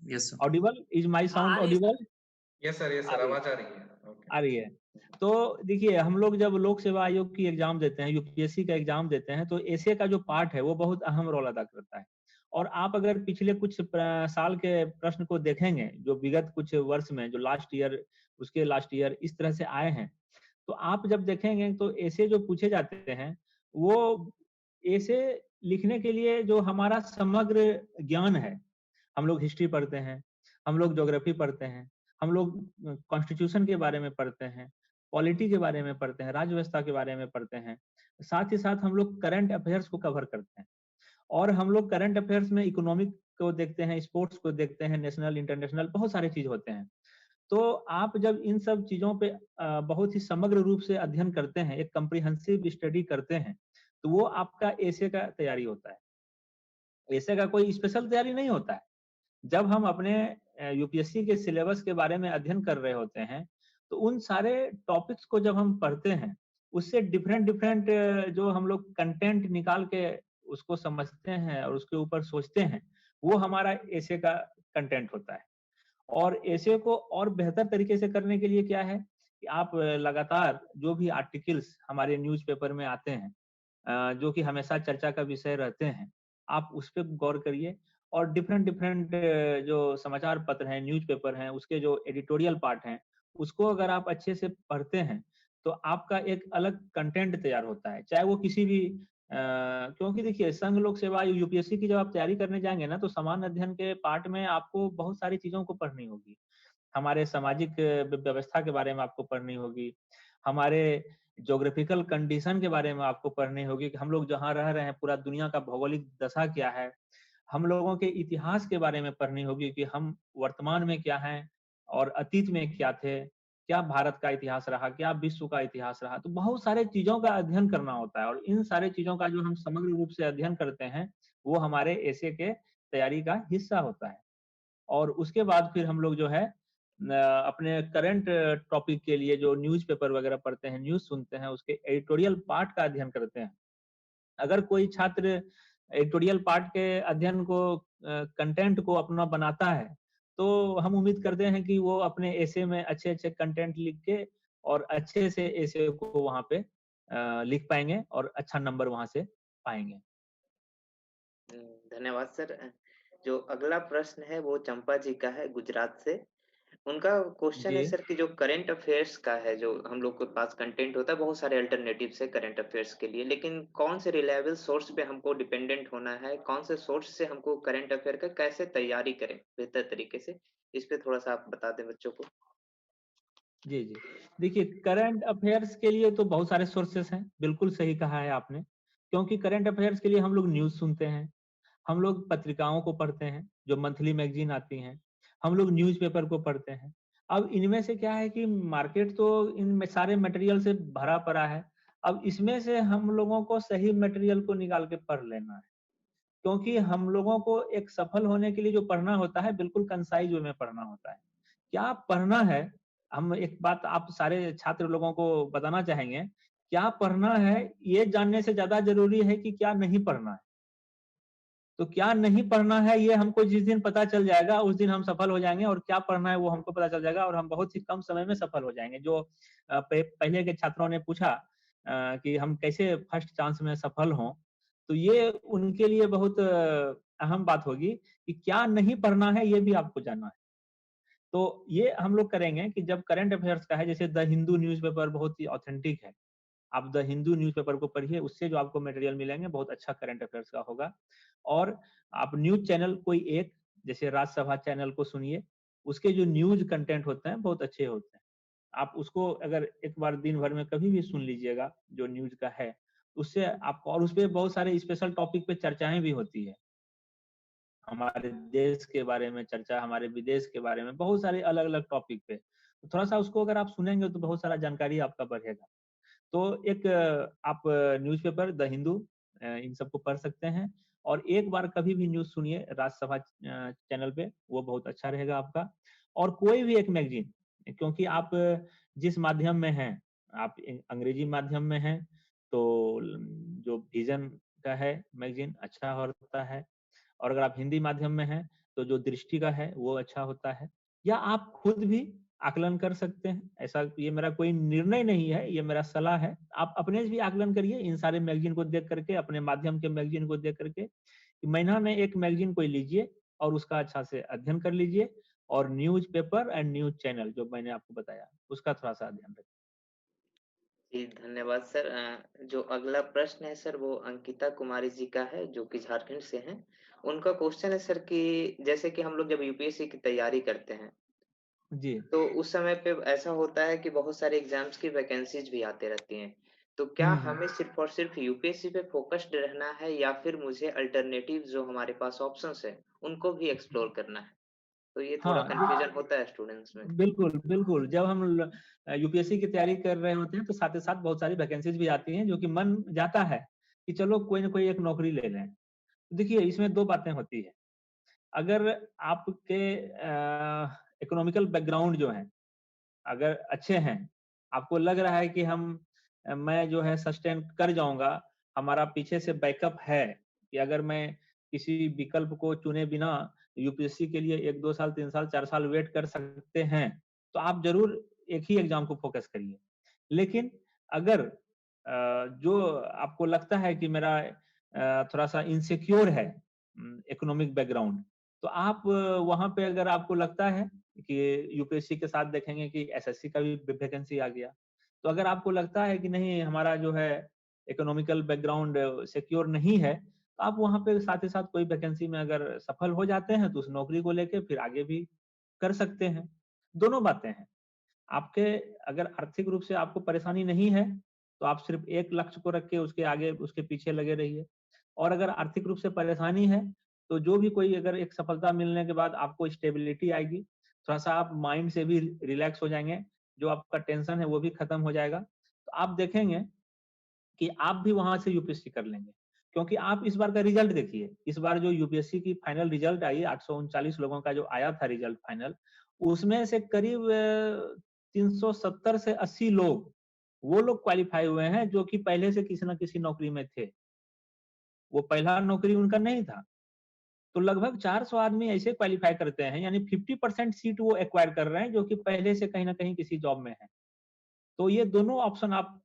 Yes, sir.
Audible? Is my
हाँ,
साउंड
आ रही है
ऑडिबल?
सर।
यस
आ
सर,
रही है।
आवाज़ आ रही है। ओके।
आ रही है। तो देखिए, हम लोग जब लोक सेवा आयोग की एग्ज़ाम देते हैं, यूपीएससी का एग्ज़ाम देते हैं, तो एसए का जो पार्ट है, वो बहुत अहम रोल अदा करता है। और आप अगर पिछले कुछ साल के प्रश्न को देखेंगे, जो विगत कुछ वर्ष में, जो लास्ट ईयर, उसके लास्ट ईयर, इस तरह से आए हैं, तो आप जब देखेंगे तो एसे जो पूछे जाते हैं, वो एसे लिखने के लिए जो हमारा समग्र ज्ञान है, हम लोग हिस्ट्री पढ़ते हैं, हम लोग ज्योग्राफी पढ़ते हैं, हम लोग कॉन्स्टिट्यूशन के बारे में पढ़ते हैं, पॉलिटी के बारे में पढ़ते हैं, राज्य व्यवस्था के बारे में पढ़ते हैं। साथ ही साथ हम लोग करंट अफेयर्स को कवर करते हैं, और हम लोग करंट अफेयर्स में इकोनॉमिक को देखते हैं, स्पोर्ट्स को देखते हैं, नेशनल, इंटरनेशनल, बहुत सारे चीज़ होते हैं। तो आप जब इन सब चीज़ों पे बहुत ही समग्र रूप से अध्ययन करते हैं, एक कम्प्रिहेंसिव स्टडी करते हैं, तो वो आपका एसे का तैयारी होता है। एसे का कोई स्पेशल तैयारी नहीं होता है। जब हम अपने यूपीएससी के सिलेबस के बारे में अध्ययन कर रहे होते हैं, तो उन सारे टॉपिक्स को जब हम पढ़ते हैं, उससे डिफरेंट डिफरेंट जो हम लोग कंटेंट निकाल के उसको समझते हैं और उसके ऊपर सोचते हैं, वो हमारा एसे का कंटेंट होता है। और एसे को और बेहतर तरीके से करने के लिए क्या है कि आप लगातार जो भी आर्टिकल्स हमारे न्यूज़पेपर में आते हैं, जो कि हमेशा चर्चा का विषय रहते हैं, आप उस पे गौर करिए। और डिफरेंट डिफरेंट जो समाचार पत्र हैं, न्यूज़पेपर हैं, उसके जो एडिटोरियल पार्ट हैं, उसको अगर आप अच्छे से पढ़ते हैं, तो आपका एक अलग कंटेंट तैयार होता है। चाहे वो किसी भी क्योंकि देखिए, संघ लोक सेवा आयोग यूपीएससी की जब आप तैयारी करने जाएँगे ना, तो सामान्य अध्ययन के पार्ट में आपको बहुत सारी चीज़ों को पढ़नी होगी। हमारे सामाजिक व्यवस्था के बारे में आपको पढ़नी होगी, हमारे ज्योग्राफिकल कंडीशन के बारे में आपको पढ़नी होगी कि हम लोग जहाँ रह रहे हैं, पूरा दुनिया का भौगोलिक दशा क्या है। हम लोगों के इतिहास के बारे में पढ़नी होगी कि हम वर्तमान में क्या हैं और अतीत में क्या थे, क्या भारत का इतिहास रहा, क्या विश्व का इतिहास रहा। तो बहुत सारे चीज़ों का अध्ययन करना होता है, और इन सारे चीज़ों का जो हम समग्र रूप से अध्ययन करते हैं, वो हमारे एसे के तैयारी का हिस्सा होता है। और उसके बाद फिर हम लोग जो है अपने करंट टॉपिक के लिए जो न्यूज़पेपर वगैरह पढ़ते हैं, न्यूज़ सुनते हैं, उसके एडिटोरियल पार्ट का अध्ययन करते हैं। अगर कोई छात्र एडिटोरियल पार्ट के अध्ययन को कंटेंट को अपना बनाता है, तो हम उम्मीद करते हैं कि वो अपने एसे में अच्छे-अच्छे कंटेंट लिख के और अच्छे से एसे को वहाँ पे लिख पाएँगे और अच्छा नंबर वहाँ से पाएँगे।
धन्यवाद सर। जो अगला प्रश्न है वो चंपा जी का है गुजरात से। उनका क्वेश्चन है
जी।
सर कि जो करंट अफेयर्स का है, जो हम लोग के पास कंटेंट होता है, बहुत सारे अल्टरनेटिव्स है करंट अफेयर्स के लिए, लेकिन कौन से रिलायबल सोर्स पे हमको डिपेंडेंट होना है, कौन से सोर्स से हमको करंट अफेयर का कैसे तैयारी करें बेहतर तरीके से, इस पे थोड़ा सा आप बता दें बच्चों को।
जी, जी। देखिए, करंट अफ़ेयर्स के लिए तो बहुत सारे सोर्सेज़ हैं, बिल्कुल सही कहा है आपने। क्योंकि करंट अफ़ेयर्स के लिए हम लोग न्यूज़ सुनते हैं, हम लोग पत्रिकाओं को पढ़ते हैं, जो मंथली मैगज़ीन आती हैं, हम लोग न्यूज़पेपर को पढ़ते हैं। अब इनमें से क्या है कि मार्केट तो इन में सारे मटेरियल से भरा पड़ा है। अब इसमें से हम लोगों को सही मटेरियल को निकाल के पढ़ लेना है। क्योंकि हम लोगों को एक सफल होने के लिए जो पढ़ना होता है, बिल्कुल कंसाइज़ वे में पढ़ना होता है। क्या पढ़ना है, हम एक बात आप सारे छात्र लोगों को बताना चाहेंगे, क्या पढ़ना है ये जानने से ज़्यादा ज़रूरी है कि क्या नहीं पढ़ना है। तो क्या नहीं पढ़ना है ये हमको जिस दिन पता चल जाएगा उस दिन हम सफल हो जाएँगे और क्या पढ़ना है वो हमको पता चल जाएगा और हम बहुत ही कम समय में सफल हो जाएँगे। जो पहले के छात्रों ने पूछा कि हम कैसे फर्स्ट चांस में सफल हों, तो ये उनके लिए बहुत अहम बात होगी कि क्या नहीं पढ़ना है ये भी आपको जानना है। तो ये हम लोग करेंगे कि जब करंट अफेयर्स का है, जैसे द हिंदू न्यूज़पेपर बहुत ही ऑथेंटिक है। आप द हिंदू न्यूज़पेपर को पढ़िए, उससे जो आपको मटेरियल मिलेंगे बहुत अच्छा करंट अफेयर्स का होगा। और आप न्यूज़ चैनल कोई एक, जैसे राज्यसभा चैनल को सुनिए, उसके जो न्यूज़ कंटेंट होते हैं बहुत अच्छे होते हैं। आप उसको अगर एक बार दिन भर में कभी भी सुन लीजिएगा जो न्यूज़ का है, उससे आपको, और उसपे बहुत सारे स्पेशल टॉपिक पे चर्चाएँ भी होती है। हमारे देश के बारे में चर्चा, हमारे विदेश के बारे में, बहुत सारे अलग-अलग टॉपिक पे। तो थोड़ा-सा उसको अगर आप सुनेंगे तो बहुत सारा जानकारी आपका बढ़ेगा। तो एक आप न्यूज़पेपर द हिंदू इन सबको पढ़ सकते हैं और एक बार कभी भी न्यूज़ सुनिए राज्यसभा चैनल पे, वो बहुत अच्छा रहेगा आपका। और कोई भी एक मैगज़ीन, क्योंकि आप जिस माध्यम में हैं, आप अंग्रेजी माध्यम में हैं, तो जो विज़न का है मैगज़ीन अच्छा होता है। और अगर आप हिंदी माध्यम में हैं, तो जो दृष्टि का है वो अच्छा होता है। या आप खुद भी आकलन कर सकते हैं। ऐसा, ये मेरा कोई निर्णय नहीं है, ये मेरा सलाह है। आप अपने से भी आकलन करिए इन सारे मैगज़ीन को देख करके, अपने माध्यम के मैगज़ीन को देख करके। कि महीना में एक मैगज़ीन कोई लीजिए और उसका अच्छा से अध्ययन कर लीजिए और न्यूज़पेपर एंड न्यूज़ चैनल जो मैंने आपको बताया, उसका थोड़ा-सा अध्ययन रखिए।
जी, धन्यवाद सर। जो अगला प्रश्न है सर वो अंकिता कुमारी जी का है जो कि झारखंड से हैं। उनका क्वेश्चन है सर कि जैसे कि हम लोग जब यूपीएससी की तैयारी करते हैं,
जी।
तो उस समय पे ऐसा होता है कि बहुत सारे एग्ज़ाम्स की वैकेंसीज़ भी आती रहती हैं। तो क्या
हुँ, हुँ।
हमें सिर्फ़ और सिर्फ़ यूपीएससी पे फ़ोकस्ड रहना है या फिर मुझे अल्टरनेटिव जो हमारे पास ऑप्शंस हैं, उनको भी एक्सप्लोर करना है? तो ये थोड़ा
हाँ,
कन्फ्यूज़न होता है स्टूडेंट्स में।
बिल्कुल, बिल्कुल। जब हम यूपीएससी की तैयारी कर रहे होते हैं, तो साथ ही साथ बहुत सारी वैकेंसीज़ भी आती हैं, जो कि मन जाता है कि चलो कोई न कोई एक नौकरी ले लें। देखिए, इसमें 2 बातें होती हैं। अगर आपके इकोनॉमिकल बैकग्राउंड जो है, अगर अच्छे हैं, आपको लग रहा है कि मैं जो है सस्टेन कर जाऊँगा, हमारा पीछे से बैकअप है कि अगर मैं किसी विकल्प को चुने बिना यूपीएससी के लिए 1, 2 साल, 3 साल, 4 साल वेट कर सकते हैं, तो आप ज़रूर एक ही एग्ज़ाम को फ़ोकस करिए। लेकिन अगर जो आपको लगता है कि मेरा थोड़ा-सा इनसिक्योर है इकोनॉमिक बैकग्राउंड, तो आप वहाँ पे अगर आपको लगता है कि यूपीएससी के साथ देखेंगे कि एसएससी का भी वैकेंसी आ गया। तो अगर आपको लगता है कि नहीं हमारा जो है इकोनॉमिकल बैकग्राउंड सिक्योर नहीं है, तो आप वहाँ पे साथ ही साथ कोई वैकेंसी में अगर सफल हो जाते हैं, तो उस नौकरी को लेके फिर आगे भी कर सकते हैं। दोनों बातें हैं। आपके अगर आर्थिक रूप से आपको परेशानी नहीं है, तो आप सिर्फ़ एक लक्ष्य को रख के उसके आगे, उसके पीछे लगे रहिए। और अगर आर्थिक रूप से परेशानी है, तो जो भी कोई अगर एक सफलता मिलने के बाद आपको स्टेबिलिटी आएगी, थोड़ा-सा आप माइंड से भी रिलैक्स हो जाएँगे, जो आपका टेंशन है वो भी खत्म हो जाएगा। तो आप देखेंगे कि आप भी वहाँ से यूपीएससी कर लेंगे। क्योंकि आप इस बार का रिजल्ट देखिए, इस बार जो यूपीएससी की फाइनल रिजल्ट आई, 839 लोगों का जो आया था रिजल्ट फाइनल, उसमें से करीब 370 से 80 लोग, वो लोग क्वालीफाई हुए हैं जो कि पहले से किसी न किसी नौकरी में थे। वो पहला नौकरी उनका नहीं था। तो लगभग 400 आदमी ऐसे क्वालीफाई करते हैं, यानी 50% सीट वो एक्वायर कर रहे हैं जो कि पहले से कहीं न कहीं किसी जॉब में है। तो ये दोनों ऑप्शन आप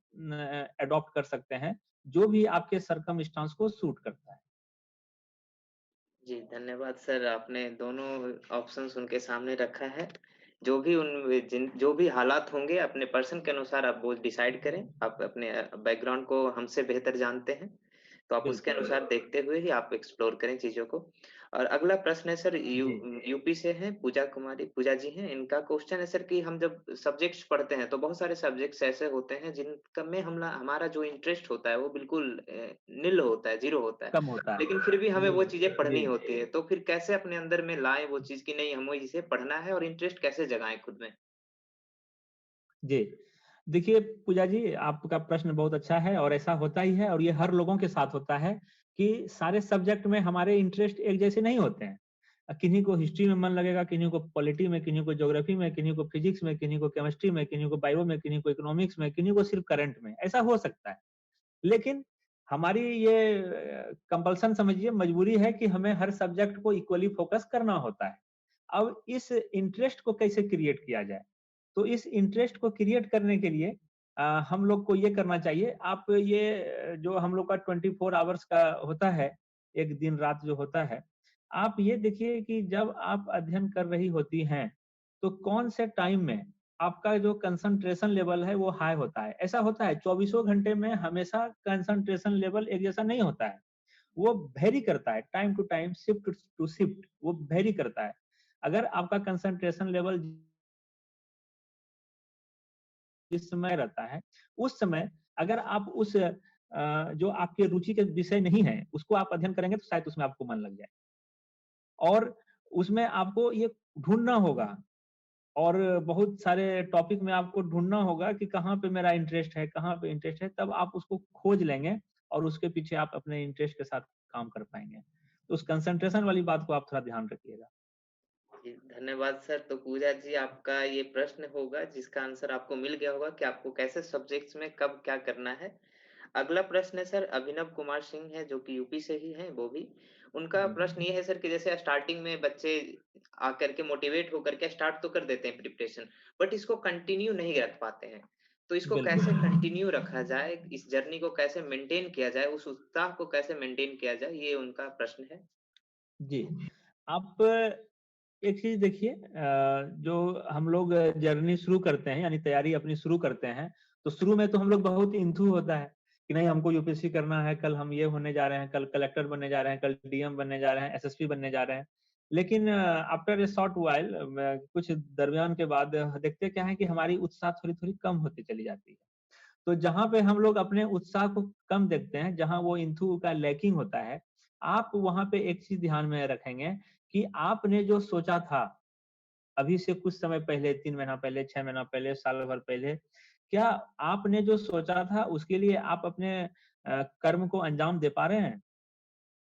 अडॉप्ट कर सकते हैं, जो भी आपके सरकमस्टांस को सूट करता है।
जी, धन्यवाद सर, आपने दोनों ऑप्शंस उनके सामने रखा है। जो भी हालात होंगे अपने पर्सन के अनुसार आप वो डिसाइड करें। आप अपने बैकग्राउंड को हमसे बेहतर जानते हैं, तो आप उसके
बिल्कुल।
अनुसार देखते हुए ही आप एक्सप्लोर करें चीज़ों को। और अगला प्रश्न है सर
जी।
यूपी से हैं पूजा जी हैं। इनका क्वेश्चन है सर कि हम जब सब्जेक्ट्स पढ़ते हैं, तो बहुत सारे सब्जेक्ट्स ऐसे होते हैं जिनका में हमारा जो इंटरेस्ट होता है वो बिल्कुल निल होता है, ज़ीरो होता है।
कम होता है।
लेकिन फिर भी हमें वो चीज़ें
जी।
पढ़नी होती है, तो फिर कैसे अपने अंदर में लाएँ वो चीज़ कि नहीं हमें इसे पढ़ना है और इंटरेस्ट कैसे जगाएँ खुद में?
जी। देखिए पूजा जी, आपका प्रश्न बहुत अच्छा है और ऐसा होता ही है और ये हर लोगों के साथ होता है कि सारे सब्जेक्ट में हमारे इंटरेस्ट एक जैसे नहीं होते हैं। किन्हीं को हिस्ट्री में मन लगेगा, किन्हीं को पॉलिटी में, किन्हीं को ज्योग्राफी में, किन्हीं को फिजिक्स में, किन्हीं को केमिस्ट्री में, किन्हीं को बायो में, किन्हीं को इकोनॉमिक्स में, किन्हीं को सिर्फ करंट में, ऐसा हो सकता है। लेकिन हमारी ये कंपल्सन समझिए, मजबूरी है कि हमें हर सब्जेक्ट को इक्वली फोकस करना होता है। अब इस इंटरेस्ट को कैसे क्रिएट किया जाए? तो इस इंटरेस्ट को क्रिएट करने के लिए हम लोग को ये करना चाहिए, आप ये जो हम लोग का 24 आवर्स का होता है, एक दिन रात जो होता है, आप ये देखिए कि जब आप अध्ययन कर रही होती हैं, तो कौन से टाइम में आपका जो कंसंट्रेशन लेवल है वो हाई होता है। ऐसा होता है 24 घंटे में हमेशा कंसंट्रेशन लेवल एक जैसा नहीं होता है। वो वेरी करता है, time to time, shift to shift वो वेरी करता है। अगर आपका कंसंट्रेशन लेवल जिस समय रहता है, उस समय अगर आप उस जो आपके रुचि के विषय नहीं है, उसको आप अध्ययन करेंगे तो शायद उसमें आपको मन लग जाए। और उसमें आपको ये ढूँढना होगा, और बहुत सारे टॉपिक में आपको ढूँढना होगा कि कहाँ पे मेरा इंटरेस्ट है, कहाँ पे इंटरेस्ट है, तब आप उसको खोज लेंगे और उसके पीछे आप अपने इंटरेस्ट के साथ काम कर पाएँगे। तो उस कंसंट्रेशन वाली बात को आप थोड़ा ध्यान रखिएगा।
जी, धन्यवाद सर। तो पूजा जी, आपका ये प्रश्न होगा जिसका आंसर आपको मिल गया होगा कि आपको कैसे सब्जेक्ट्स में कब क्या करना है। अगला प्रश्न है सर, अभिनव कुमार सिंह है जो कि यूपी से ही हैं वो भी। उनका
जी।
प्रश्न ये है सर कि जैसे स्टार्टिंग में बच्चे आकर के मोटिवेट होकर के स्टार्ट तो कर देते हैं प्रिपरेशन, बट इसको कंटिन्यू नहीं रख पाते हैं। तो इसको कैसे
बिल्कुल।
कंटिन्यू रखा जाए, इस जर्नी को कैसे मेंटेन किया जाए, उस उत्साह को कैसे मेंटेन किया जाए, ये उनका प्रश्न है।
जी। आप एक चीज़ देखिए, जो हम लोग जर्नी शुरू करते हैं यानी तैयारी अपनी शुरू करते हैं, तो शुरू में तो हम लोग बहुत इंथू होता है कि नहीं हमको यूपीएससी करना है, कल हम ये होने जा रहे हैं, कल कलेक्टर बनने जा रहे हैं, कल डीएम बनने जा रहे हैं, एसएसपी बनने जा रहे हैं। लेकिन आफ्टर ए शॉर्ट व्हाइल कुछ दरमियान के बाद देखते क्या है कि हमारी उत्साह थोड़ी-थोड़ी कम होती चली जाती है। तो जहाँ पे हम लोग अपने उत्साह को कम देखते हैं, जहाँ वो इंथू का लैकिंग होता है, आप वहाँ पे एक चीज़ ध्यान में रखेंगे कि आपने जो सोचा था, अभी से कुछ समय पहले, 3 महीना पहले, 6 महीना पहले, साल भर पहले, क्या आपने जो सोचा था उसके लिए आप अपने कर्म को अंजाम दे पा रहे हैं?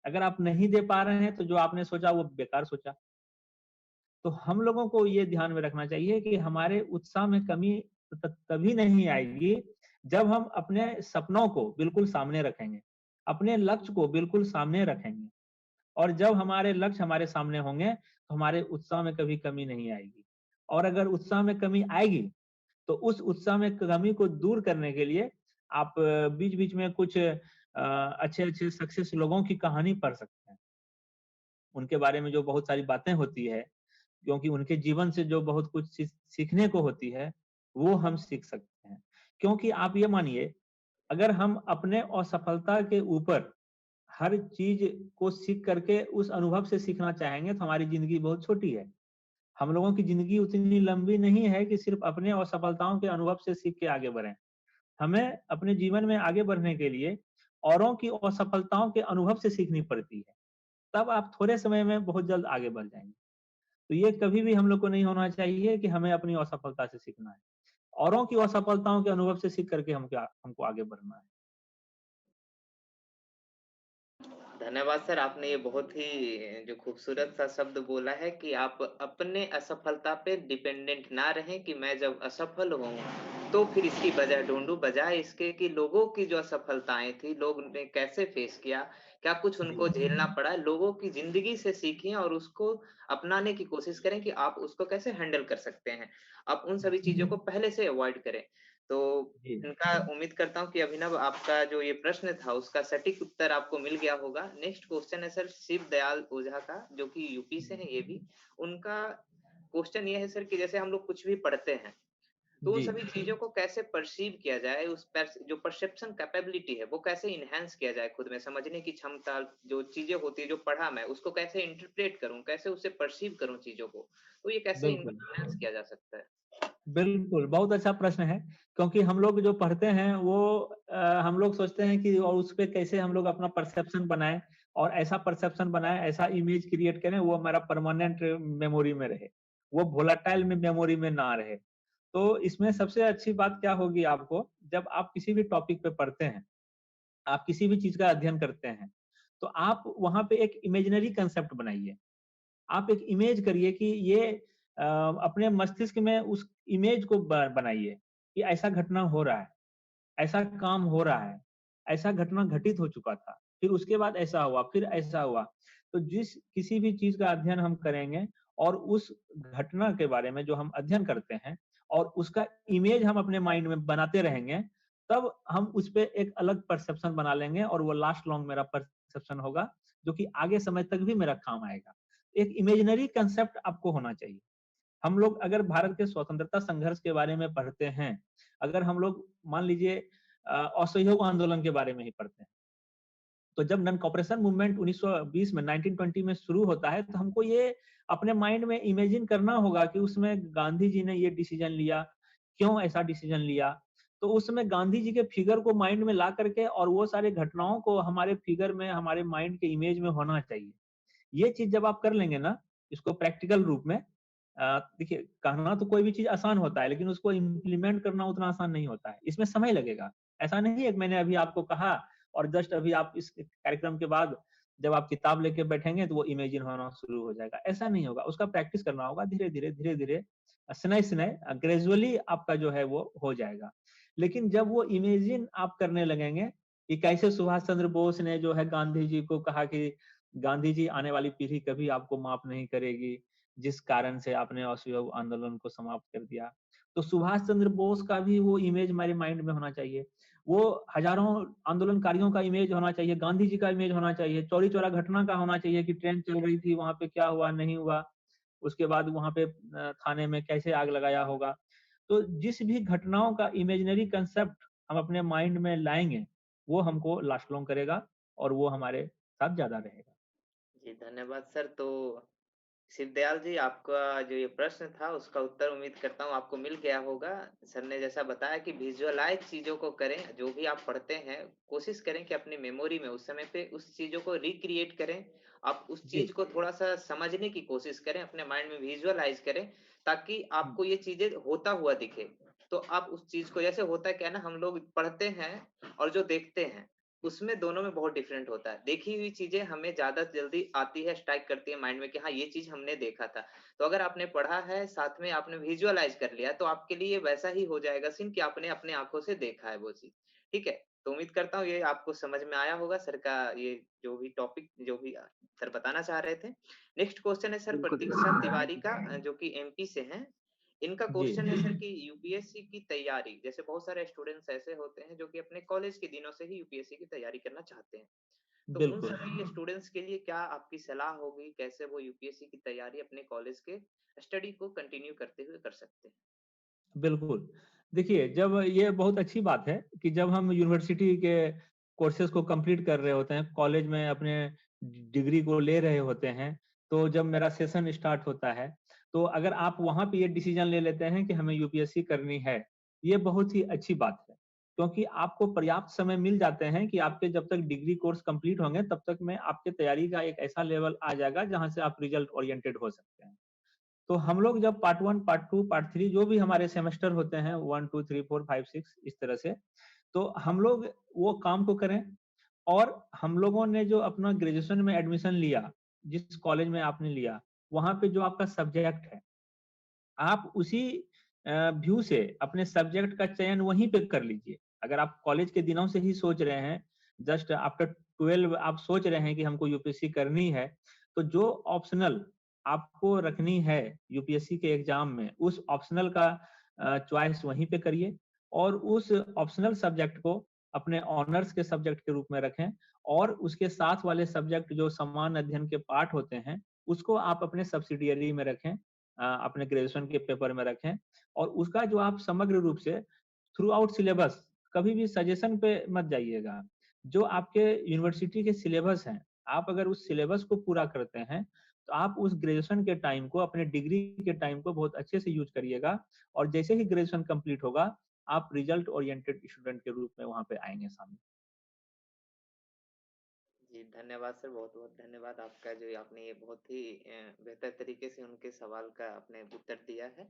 अगर आप नहीं दे पा रहे हैं, तो जो आपने सोचा वो बेकार सोचा। तो हम लोगों को ये ध्यान में रखना चाहिए कि हमारे उत्साह में कमी तभी नहीं आएगी जब हम अपने सपनों को बिल्कुल सामने रखेंगे, अपने लक्ष्य को बिल्कुल सामने रखेंगे, और जब हमारे लक्ष्य हमारे सामने होंगे तो हमारे उत्साह में कभी कमी नहीं आएगी। और अगर उत्साह में कमी आएगी तो उस उत्साह में कमी को दूर करने के लिए आप बीच बीच में कुछ अच्छे अच्छे सक्सेस लोगों की कहानी पढ़ सकते हैं। उनके बारे में जो बहुत सारी बातें होती है, क्योंकि उनके जीवन से जो बहुत कुछ सीखने को होती है, वो हम सीख सकते हैं। क्योंकि आप ये मानिए, अगर हम अपने असफलता के ऊपर हर चीज़ को सीख करके उस अनुभव से सीखना चाहेंगे, तो हमारी ज़िंदगी बहुत छोटी है। हम लोगों की ज़िंदगी उतनी लंबी नहीं है कि सिर्फ़ अपने असफलताओं के अनुभव से सीख के आगे बढ़ें। हमें अपने जीवन में आगे बढ़ने के लिए औरों की असफलताओं के अनुभव से सीखनी पड़ती है। तब आप थोड़े समय में बहुत जल्द आगे बढ़ जाएँगे। तो ये कभी भी हम लोग को नहीं होना चाहिए कि हमें अपनी असफलता से सीखना है। औरों की असफलताओं के अनुभव से सीख करके हमको आगे बढ़ना है।
धन्यवाद सर, आपने ये बहुत ही जो खूबसूरत सा शब्द बोला है कि आप अपने असफलता पे डिपेंडेंट ना रहें कि मैं जब असफल हूँ तो फिर इसकी वजह ढूंढूं, बजाय इसके कि लोगों की जो असफलताएं थी लोग ने कैसे फेस किया, क्या कुछ
जी।
उनको झेलना पड़ा, लोगों की जिंदगी से सीखें और उसको अपनाने की कोशिश करें कि आप उसको कैसे हैंडल कर सकते हैं। आप उन सभी चीजों को पहले से अवॉइड करें। तो
जी।
इनका उम्मीद करता हूँ कि अभिनव, आपका जो ये प्रश्न था उसका सटीक उत्तर आपको मिल गया होगा। नेक्स्ट क्वेश्चन है सर शिव दयाल ओझा का, जो कि यूपी से हैं ये भी। उनका क्वेश्चन ये है सर कि जैसे हम लोग कुछ भी पढ़ते हैं तो उन
जी।
सभी चीजों को कैसे परसीव किया जाए, जो परसेप्शन कैपेबिलिटी है वो कैसे इनहेंस किया जाए, खुद में समझने की क्षमता, जो चीजें होती है जो पढ़ा मैं उसको कैसे इंटरप्रेट करूं, कैसे उससे परसीव करूं चीजों को, तो ये कैसे
बिल्कुल।
इनहेंस किया जा सकता है।
बिल्कुल, बहुत अच्छा प्रश्न है, क्योंकि हम लोग जो पढ़ते हैं वो हम लोग सोचते हैं कि और उसपे कैसे हम लोग अपना परसेप्शन बनाएँ और ऐसा परसेप्शन बनाएँ, ऐसा इमेज क्रिएट करें, वो हमारा परमानेंट मेमोरी में रहे, वो वोलेटाइल में मेमोरी में ना रहे। तो इसमें सबसे अच्छी बात क्या होगी आपको, जब आप किसी भी टॉपिक पे पढ़ते हैं, आप किसी भी चीज़ का अध्ययन करते हैं, तो आप वहाँ पे एक इमेजिनरी कांसेप्ट बनाइए। आप एक इमेज करिए कि ये अपने मस्तिष्क में उस इमेज को बनाइए कि ऐसा घटना हो रहा है, ऐसा काम हो रहा है, ऐसा घटना घटित हो चुका था, फिर उसके बाद ऐसा हुआ, फिर ऐसा हुआ। तो जिस किसी भी चीज़ का अध्ययन हम करेंगे और उस घटना के बारे में जो हम अध्ययन करते हैं और उसका इमेज हम अपने माइंड में बनाते रहेंगे, तब हम उस पे एक अलग परसेप्शन बना लेंगे और वो लास्ट लॉन्ग मेरा परसेप्शन होगा, जो कि आगे समय तक भी मेरा काम आएगा। एक इमेजिनरी कांसेप्ट आपको होना चाहिए। हम लोग अगर भारत के स्वतंत्रता संघर्ष के बारे में पढ़ते हैं, अगर हम लोग मान लीजिए असहयोग आंदोलन के बारे में ही पढ़ते हैं, तो जब नॉन कॉपरेशन मूवमेंट 1920 में 1920 में शुरू होता है, तो हमको ये अपने माइंड में इमेजिन करना होगा कि उसमें गांधी जी ने ये डिसीजन लिया, क्यों ऐसा डिसीजन लिया। तो उस समय गांधी जी के फिगर को माइंड में ला करके और वो सारे घटनाओं को हमारे फिगर में, हमारे माइंड के इमेज में होना चाहिए। ये चीज़ जब आप कर लेंगे ना, इसको प्रैक्टिकल रूप में देखिए कहना तो कोई भी चीज़ आसान होता है, लेकिन उसको इम्प्लीमेंट करना उतना आसान नहीं होता है। इसमें समय लगेगा। ऐसा नहीं है कि मैंने अभी आपको कहा और जस्ट अभी आप इस कार्यक्रम के बाद जब आप किताब लेके बैठेंगे तो वो इमेजिन होना शुरू हो जाएगा। ऐसा नहीं होगा, उसका प्रैक्टिस करना होगा धीरे-धीरे, धीरे-धीरे, शनैः-शनैः ग्रेजुअली आपका जो है वो हो जाएगा। लेकिन जब वो इमेजिन आप करने लगेंगे कि कैसे सुभाष चंद्र बोस ने जो है गांधी जी को कहा कि गांधी जी आने वाली पीढ़ी कभी आपको माफ नहीं करेगी, जिस कारण से आपने असहयोग आंदोलन को समाप्त कर दिया। तो सुभाष चंद्र बोस का भी वो इमेज हमारे माइंड में होना चाहिए। वो हजारों आंदोलनकारियों का इमेज होना चाहिए, गांधी जी का इमेज होना चाहिए, चौरी चौरा घटना का होना चाहिए कि ट्रेन चल रही थी, वहाँ पे क्या हुआ, नहीं हुआ। उसके बाद वहाँ पे थाने में कैसे आग लगाया होगा। तो जिस भी घटनाओं का इमेजिनरी कांसेप्ट हम अपने माइंड में लाएँगे, वो हमको लास्ट लॉन्ग करेगा और वो हमारे साथ ज़्यादा रहेगा।
जी, धन्यवाद सर। तो शिवदयाल जी, आपका जो ये प्रश्न था उसका उत्तर उम्मीद करता हूँ आपको मिल गया होगा। सर ने जैसा बताया कि विजुअलाइज़ चीज़ों को करें, जो भी आप पढ़ते हैं, कोशिश करें कि अपनी मेमोरी में उस समय पे उस चीज़ों को रिक्रिएट करें। आप उस
जी।
चीज़ को थोड़ा-सा समझने की कोशिश करें, अपने माइंड में विजुअलाइज़ करें, ताकि आपको ये चीज़ें होता हुआ दिखे। तो आप उस चीज़ को, जैसे होता है क्या है ना, हम लोग पढ़ते हैं और जो देखते हैं, उसमें दोनों में बहुत डिफरेंट होता है। देखी हुई चीज़ें हमें ज़्यादा जल्दी आती है, स्ट्राइक करती है माइंड में कि हाँ, ये चीज़ हमने देखा था। तो अगर आपने पढ़ा है, साथ में आपने विजुअलाइज़ कर लिया, तो आपके लिए वैसा ही हो जाएगा सीन कि आपने अपनी आँखों से देखा है वो चीज़। ठीक है? तो उम्मीद करता हूँ ये आपको समझ में आया होगा सर का ये जो भी टॉपिक, जो भी सर बताना चाह रहे थे। नेक्स्ट क्वेश्चन है सर
बिल्कुल।
प्रतीक्षा तिवारी का, जो कि एमपी से हैं। इनका
जी,
क्वेश्चन है सर कि यूपीएससी की तैयारी, जैसे बहुत सारे स्टूडेंट्स ऐसे होते हैं जो कि अपने कॉलेज के दिनों से ही यूपीएससी की तैयारी करना चाहते हैं। तो उन
बिल्कुल।
सभी स्टूडेंट्स के लिए क्या आपकी सलाह होगी, कैसे वो यूपीएससी की तैयारी अपने कॉलेज के स्टडी को कंटिन्यू करते हुए कर सकते हैं?
बिल्कुल। देखिए, जब ये बहुत अच्छी बात है कि जब हम यूनिवर्सिटी के कोर्सेज़ को कंप्लीट कर रहे होते हैं, कॉलेज में अपने डिग्री को ले रहे होते हैं, तो जब मेरा सेशन स्टार्ट होता है, तो अगर आप वहाँ पे ये डिसीज़न ले लेते हैं कि हमें यूपीएससी करनी है, ये बहुत ही अच्छी बात है। क्योंकि आपको पर्याप्त समय मिल जाते हैं कि आपके जब तक डिग्री कोर्स कंप्लीट होंगे, तब तक में आपके तैयारी का एक ऐसा लेवल आ जाएगा, जहाँ से आप रिज़ल्ट ओरिएंटेड हो सकते हैं। तो हम लोग जब पार्ट 1, पार्ट 2, पार्ट 3 जो भी हमारे सेमेस्टर होते हैं 1, 2, 3, 4, 5, 6 इस तरह से, तो हम लोग वो काम को करें और हम लोगों ने जो अपना ग्रेजुएशन में एडमिशन लिया, जिस कॉलेज में आपने लिया, वहाँ पे जो आपका सब्जेक्ट है, आप उसी व्यू से अपने सब्जेक्ट का चयन वहीं पे कर लीजिए। अगर आप कॉलेज के दिनों से ही सोच रहे हैं, जस्ट आफ्टर 12 आप सोच रहे हैं कि हमको यूपीएससी करनी है, तो जो ऑप्शनल आपको रखनी है यूपीएससी के एग्ज़ाम में, उस ऑप्शनल का चॉइस वहीं पे करिए और उस ऑप्शनल सब्जेक्ट को अपने ऑनर्स के सब्जेक्ट के रूप में रखें और उसके साथ वाले सब्जेक्ट जो समान अध्ययन के पार्ट होते हैं, उसको आप अपने सब्सिडियरी में रखें। अपने ग्रेजुएशन के पेपर में रखें और उसका जो आप समग्र रूप से थ्रू आउट सिलेबस कभी भी सजेशन पे मत जाइएगा। जो आपके यूनिवर्सिटी के सिलेबस हैं, आप अगर उस सिलेबस को पूरा करते हैं, तो आप उस ग्रेजुएशन के टाइम को, अपने डिग्री के टाइम को बहुत अच्छे से यूज़ करिएगा और जैसे ही ग्रेजुएशन कंप्लीट होगा, आप रिजल्ट ओरिएंटेड स्टूडेंट के रूप में वहाँ पे आएँगे सामने।
जी, धन्यवाद सर, बहुत-बहुत धन्यवाद आपका, जो आपने ये बहुत ही बेहतर तरीके से उनके सवाल का आपने उत्तर दिया है।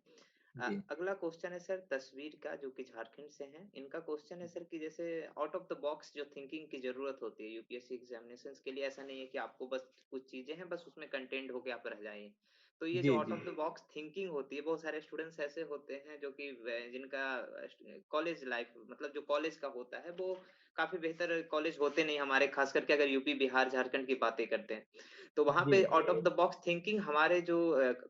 जी।
अगला क्वेश्चन है सर तस्वीर का, जो कि झारखंड से हैं। इनका क्वेश्चन है सर कि जैसे आउट ऑफ द बॉक्स जो थिंकिंग की ज़रूरत होती है यूपीएससी एग्जामिनेशंस के लिए, ऐसा नहीं है कि आपको बस कुछ चीज़ें हैं, बस उसमें कंटेंट होके आप रह जाएँ। तो ये जो
जी,
आउट
जी।
ऑफ द बॉक्स थिंकिंग होती है, बहुत सारे स्टूडेंट्स ऐसे होते हैं जो कि जिनका कॉलेज लाइफ मतलब जो कॉलेज का होता है, वो काफ़ी बेहतर कॉलेज होते नहीं हमारे, खास करके अगर यूपी, बिहार, झारखंड की बातें करते हैं। तो वहाँ
जी।
पे out of the box thinking हमारे जो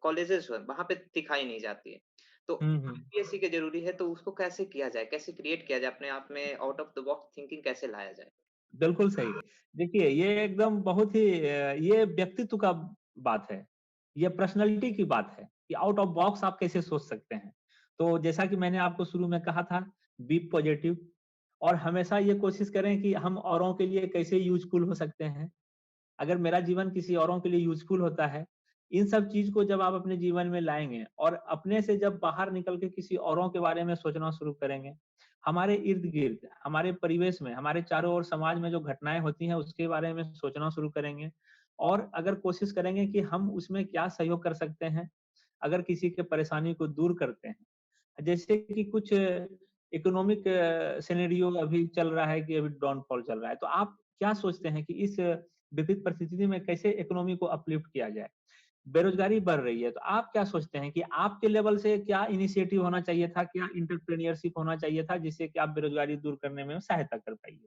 कॉलेजेस हैं, वहाँ पे दिखाई नहीं जाती है। तो
हुँ, हुँ।
यूपीएससी के ज़रूरी है, तो उसको कैसे किया जाए? कैसे क्रिएट किया जाए? अपने आप में out of the box thinking कैसे लाया जाए?
बिल्कुल सही। देखिए, ये एकदम बहुत ही ये व्यक्तित्व का बात है। ये पर्सनैलिटी की बात है कि आउट ऑफ बॉक्स आप कैसे सोच सकते हैं। तो जैसा कि मैंने आपको शुरू में कहा था, बी पॉजिटिव और हमेशा ये कोशिश करें कि हम औरों के लिए कैसे यूज़फुल हो सकते हैं। अगर मेरा जीवन किसी औरों के लिए यूज़फुल होता है, इन सब चीज़ को जब आप अपने जीवन में लाएँगे और अपने से जब बाहर निकल के किसी औरों के बारे में सोचना शुरू करेंगे, हमारे इर्द-गिर्द, हमारे परिवेश में, हमारे चारों ओर समाज में जो घटनाएँ होती हैं, उसके बारे में सोचना शुरू करेंगे और अगर कोशिश करेंगे कि हम उसमें क्या सहयोग कर सकते हैं, अगर किसी की परेशानी को दूर करते हैं। जैसे कि कुछ इकोनॉमिक सिनेरियो अभी चल रहा है कि अभी डाउनफॉल चल रहा है। तो आप क्या सोचते हैं कि इस विपरीत परिस्थिति में कैसे इकोनॉमी को अपलिफ्ट किया जाए? बेरोज़गारी बढ़ रही है, तो आप क्या सोचते हैं कि आपके लेवल से क्या इनिशिएटिव होना चाहिए था? क्या एंटरप्रेन्योरशिप होना चाहिए था जिससे कि आप बेरोज़गारी दूर करने में सहायता कर पाइए?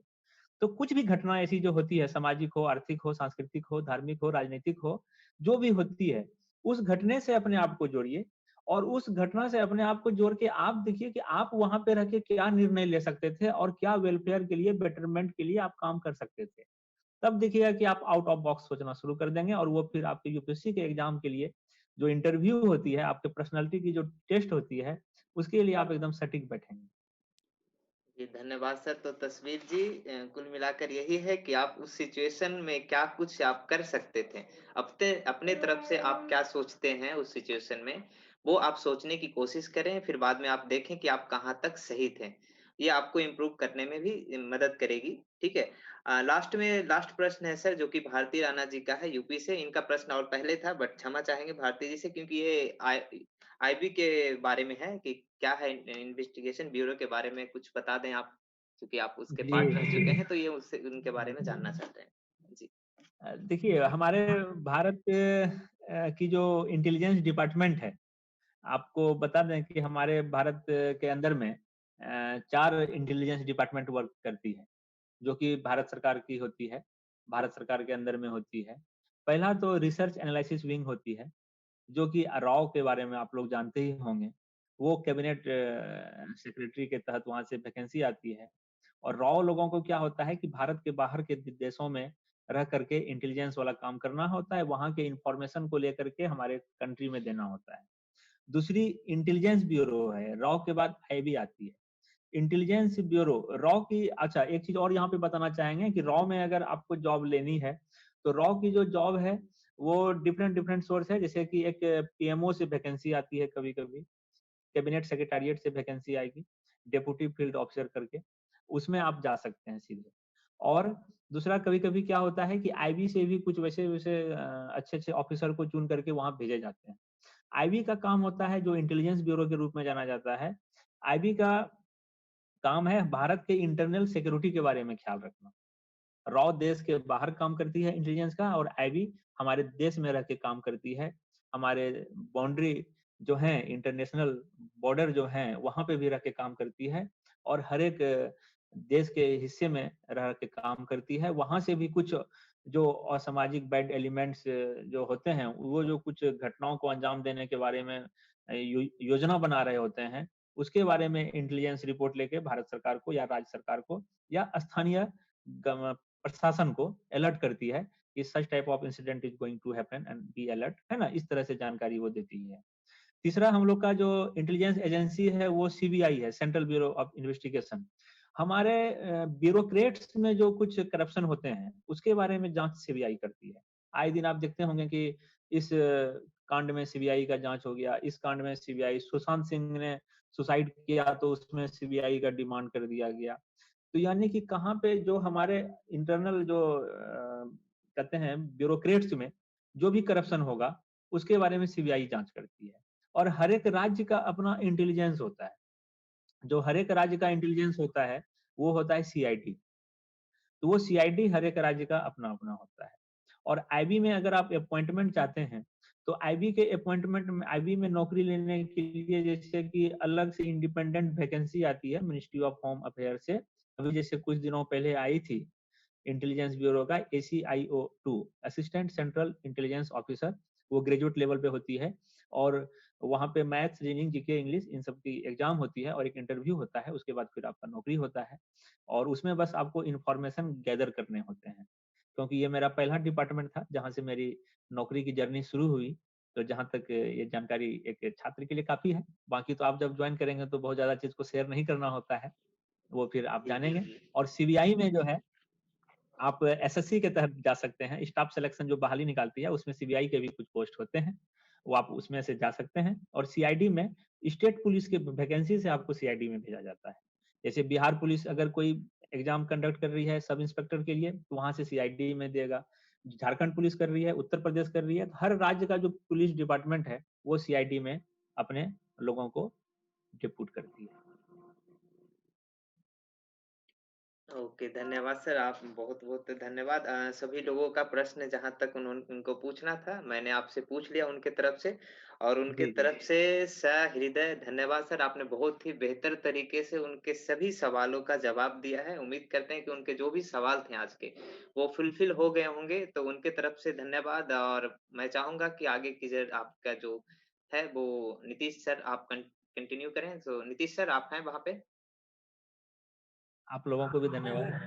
तो कुछ भी घटना ऐसी जो होती है सामाजिक हो, आर्थिक हो, सांस्कृतिक हो, धार्मिक हो, राजनीतिक हो, जो भी होती है, उस घटने से अपने आप को जोड़िए और उस घटना से अपने आप को जोड़ के आप देखिए कि आप वहाँ पे रह के क्या निर्णय ले सकते थे और क्या वेलफेयर के लिए, बेटरमेंट के लिए आप काम कर सकते थे। तब देखिएगा कि आप आउट ऑफ बॉक्स सोचना शुरू कर देंगे और वो फिर आपके यूपीएससी के एग्ज़ाम के लिए जो इंटरव्यू होती है, आपके पर्सनैलिटी की जो टेस्ट होती है, उसके लिए आप एकदम सटीक बैठेंगे।
जी, धन्यवाद सर। तो तस्वीर जी, कुल मिलाकर यही है कि आप उस सिचुएशन में क्या कुछ आप कर सकते थे। अपने अपने तरफ से आप क्या सोचते हैं उस सिचुएशन में, वो आप सोचने की कोशिश करें, फिर बाद में आप देखें कि आप कहाँ तक सही थे। ये आपको इम्प्रूव करने में भी मदद करेगी, ठीक है? लास्ट प्रश्न है सर, जो कि भारती राणा जी का है यूपी से। इनका प्रश्न और पहले था, बट क्षमा चाहेंगे भारती जी से, क्योंकि ये आईबी के बारे में है कि क्या है इन्वेस्टिगेशन ब्यूरो के बारे में कुछ बता दें आप, क्योंकि आप उसके
जी।
पार्ट रह चुके हैं, तो ये उससे उनके बारे में जानना चाहते हैं। जी।
देखिए हमारे भारत की जो इंटेलिजेंस डिपार्टमेंट है, आपको बता दें कि हमारे भारत के अंदर में 4 इंटेलिजेंस डिपार्टमेंट वर्क करती है, जो कि भारत सरकार की होती है, भारत सरकार के अंदर में होती है। पहला तो रिसर्च एनालिसिस विंग होती है, जो कि रॉ के बारे में आप लोग जानते ही होंगे। वो कैबिनेट सेक्रेटरी के तहत वहाँ से वैकेंसी आती है और रॉ लोगों को क्या होता है कि भारत के बाहर के देशों में रह करके इंटेलिजेंस वाला काम करना होता है, वहाँ के इंफॉर्मेशन को लेकर के हमारे कंट्री में देना होता है। दूसरी इंटेलिजेंस ब्यूरो है, रॉ के बाद आईबी आती है। इंटेलिजेंस ब्यूरो रॉ की अच्छा एक चीज़ और यहाँ पे बताना चाहेंगे कि रॉ में अगर आपको जॉब लेनी है, तो रॉ की जो जॉब है, वो डिफरेंट डिफरेंट सोर्स है, जैसे कि एक पीएमओ से वैकेंसी आती है कभी-कभी, कैबिनेट सेक्रेटेरिएट से वैकेंसी आएगी, डेप्यूटी फील्ड ऑफिसर करके, उसमें आप जा सकते हैं सीधे। और दूसरा कभी-कभी क्या होता है कि आईबी से भी कुछ वैसे-वैसे अच्छे-अच्छे ऑफिसर को चुन करके वहाँ भेजे जाते हैं। आईबी का काम होता है जो इंटेलिजेंस ब्यूरो के रूप में जाना जाता है, आईबी का काम है भारत के इंटरनल सिक्योरिटी के बारे में ख्याल रखना। रॉ देश के बाहर काम करती है इंटेलिजेंस का और आईबी हमारे देश में रह के काम करती है। हमारे बाउंड्री जो हैं इंटरनेशनल बॉर्डर जो हैं वहाँ पे भी रह के काम करती है और हर एक देश के हिस्से में रह के काम करती है। वहाँ से भी कुछ जो असामाजिक बैड एलिमेंट्स जो होते हैं, वो जो कुछ घटनाओं को अंजाम देने के बारे में योजना बना रहे होते हैं, उसके बारे में इंटेलिजेंस रिपोर्ट लेके भारत सरकार को या राज्य सरकार को या स्थानीय गव प्रशासन को अलर्ट करती है कि such type of incident is going to happen and be alert, है ना? इस तरह से जानकारी वो देती है। तीसरा हम लोग का जो इंटेलिजेंस एजेंसी है वो सीबीआई है, सेंट्रल ब्यूरो ऑफ इन्वेस्टिगेशन। हमारे ब्यूरोक्रेट्स में जो कुछ करप्शन होते हैं, उसके बारे में जाँच सीबीआई करती है। आए दिन आप देखते होंगे कि इस कांड में सीबीआई का जाँच हो गया, इस कांड में सीबीआई सुशांत सिंह ने सुसाइड किया तो उसमें सीबीआई का डिमांड कर दिया गया। तो यानी कि कहाँ पे जो हमारे इंटरनल जो कहते हैं ब्यूरोक्रेट्स में जो भी करप्शन होगा, उसके बारे में सीबीआई जाँच करती है। और हर एक राज्य का अपना इंटेलिजेंस होता है। जो हर एक राज्य का इंटेलिजेंस होता है, वो होता है सीआईडी। तो वो सीआईडी हर एक राज्य का अपना-अपना होता है। और आईबी में अगर आप अपॉइंटमेंट चाहते हैं, तो आईबी के अपॉइंटमेंट में आईबी में नौकरी लेने के लिए जैसे कि अलग से इंडिपेंडेंट वैकेंसी आती है मिनिस्ट्री ऑफ होम अफेयर से। अभी जैसे कुछ दिनों पहले आई थी इंटेलिजेंस ब्यूरो का ACIO 2 assistant central intelligence officer, वो ग्रेजुएट लेवल पे होती है और वहाँ पे maths, reasoning, GK, English in सब की एग्जाम होती है और एक इंटरव्यू होता है, उसके बाद फिर आपका नौकरी होता है और उसमें बस आपको इन्फॉर्मेशन गैदर करने होते हैं। क्योंकि ये मेरा पहला डिपार्टमेंट था जहाँ से मेरी नौकरी की जर्नी शुरू हुई, तो जहाँ तक ये जानकारी एक छात्र के लिए काफ़ी है। बाकी तो आप जब जॉइन करेंगे तो बहुत ज़्यादा चीज़ को शेयर नहीं करना होता है, वो फिर आप
जी, जी,
जानेंगे।
जी।
और सीबीआई में जो है आप एसएससी के तहत जा सकते हैं, स्टाफ सिलेक्शन जो बहाली निकालती है, उसमें सीबीआई के भी कुछ पोस्ट होते हैं, वो आप उसमें से जा सकते हैं। और सीआईडी में स्टेट पुलिस के वैकेंसी से आपको सीआईडी में भेजा जाता है। जैसे बिहार पुलिस अगर कोई एग्जाम कंडक्ट कर रही है सब इंस्पेक्टर के लिए, तो वहाँ से सीआईडी में देगा। झारखंड पुलिस कर रही है, उत्तर प्रदेश कर रही है, तो हर राज्य का जो पुलिस डिपार्टमेंट है, वो सीआईडी में अपने लोगों को डिप्यूट करती है।
ओके, धन्यवाद सर, आप बहुत-बहुत धन्यवाद। सभी लोगों का प्रश्न जहाँ तक उनको पूछना था, मैंने आपसे पूछ लिया उनके तरफ से और उनके
जी, जी।
तरफ से सहृदय धन्यवाद सर, आपने बहुत ही बेहतर तरीके से उनके सभी सवालों का जवाब दिया है। उम्मीद करते हैं कि उनके जो भी सवाल थे आज के, वो फुलफिल हो गए होंगे, तो उनके तरफ से धन्यवाद और मैं चाहूँगा कि आगे की आपका जो है वो नीतीश सर आप कंटिन्यू करें। तो नीतीश सर आप हैं वहाँ पे?
आप लोगों को भी
मैं हूँ।
धन्यवाद।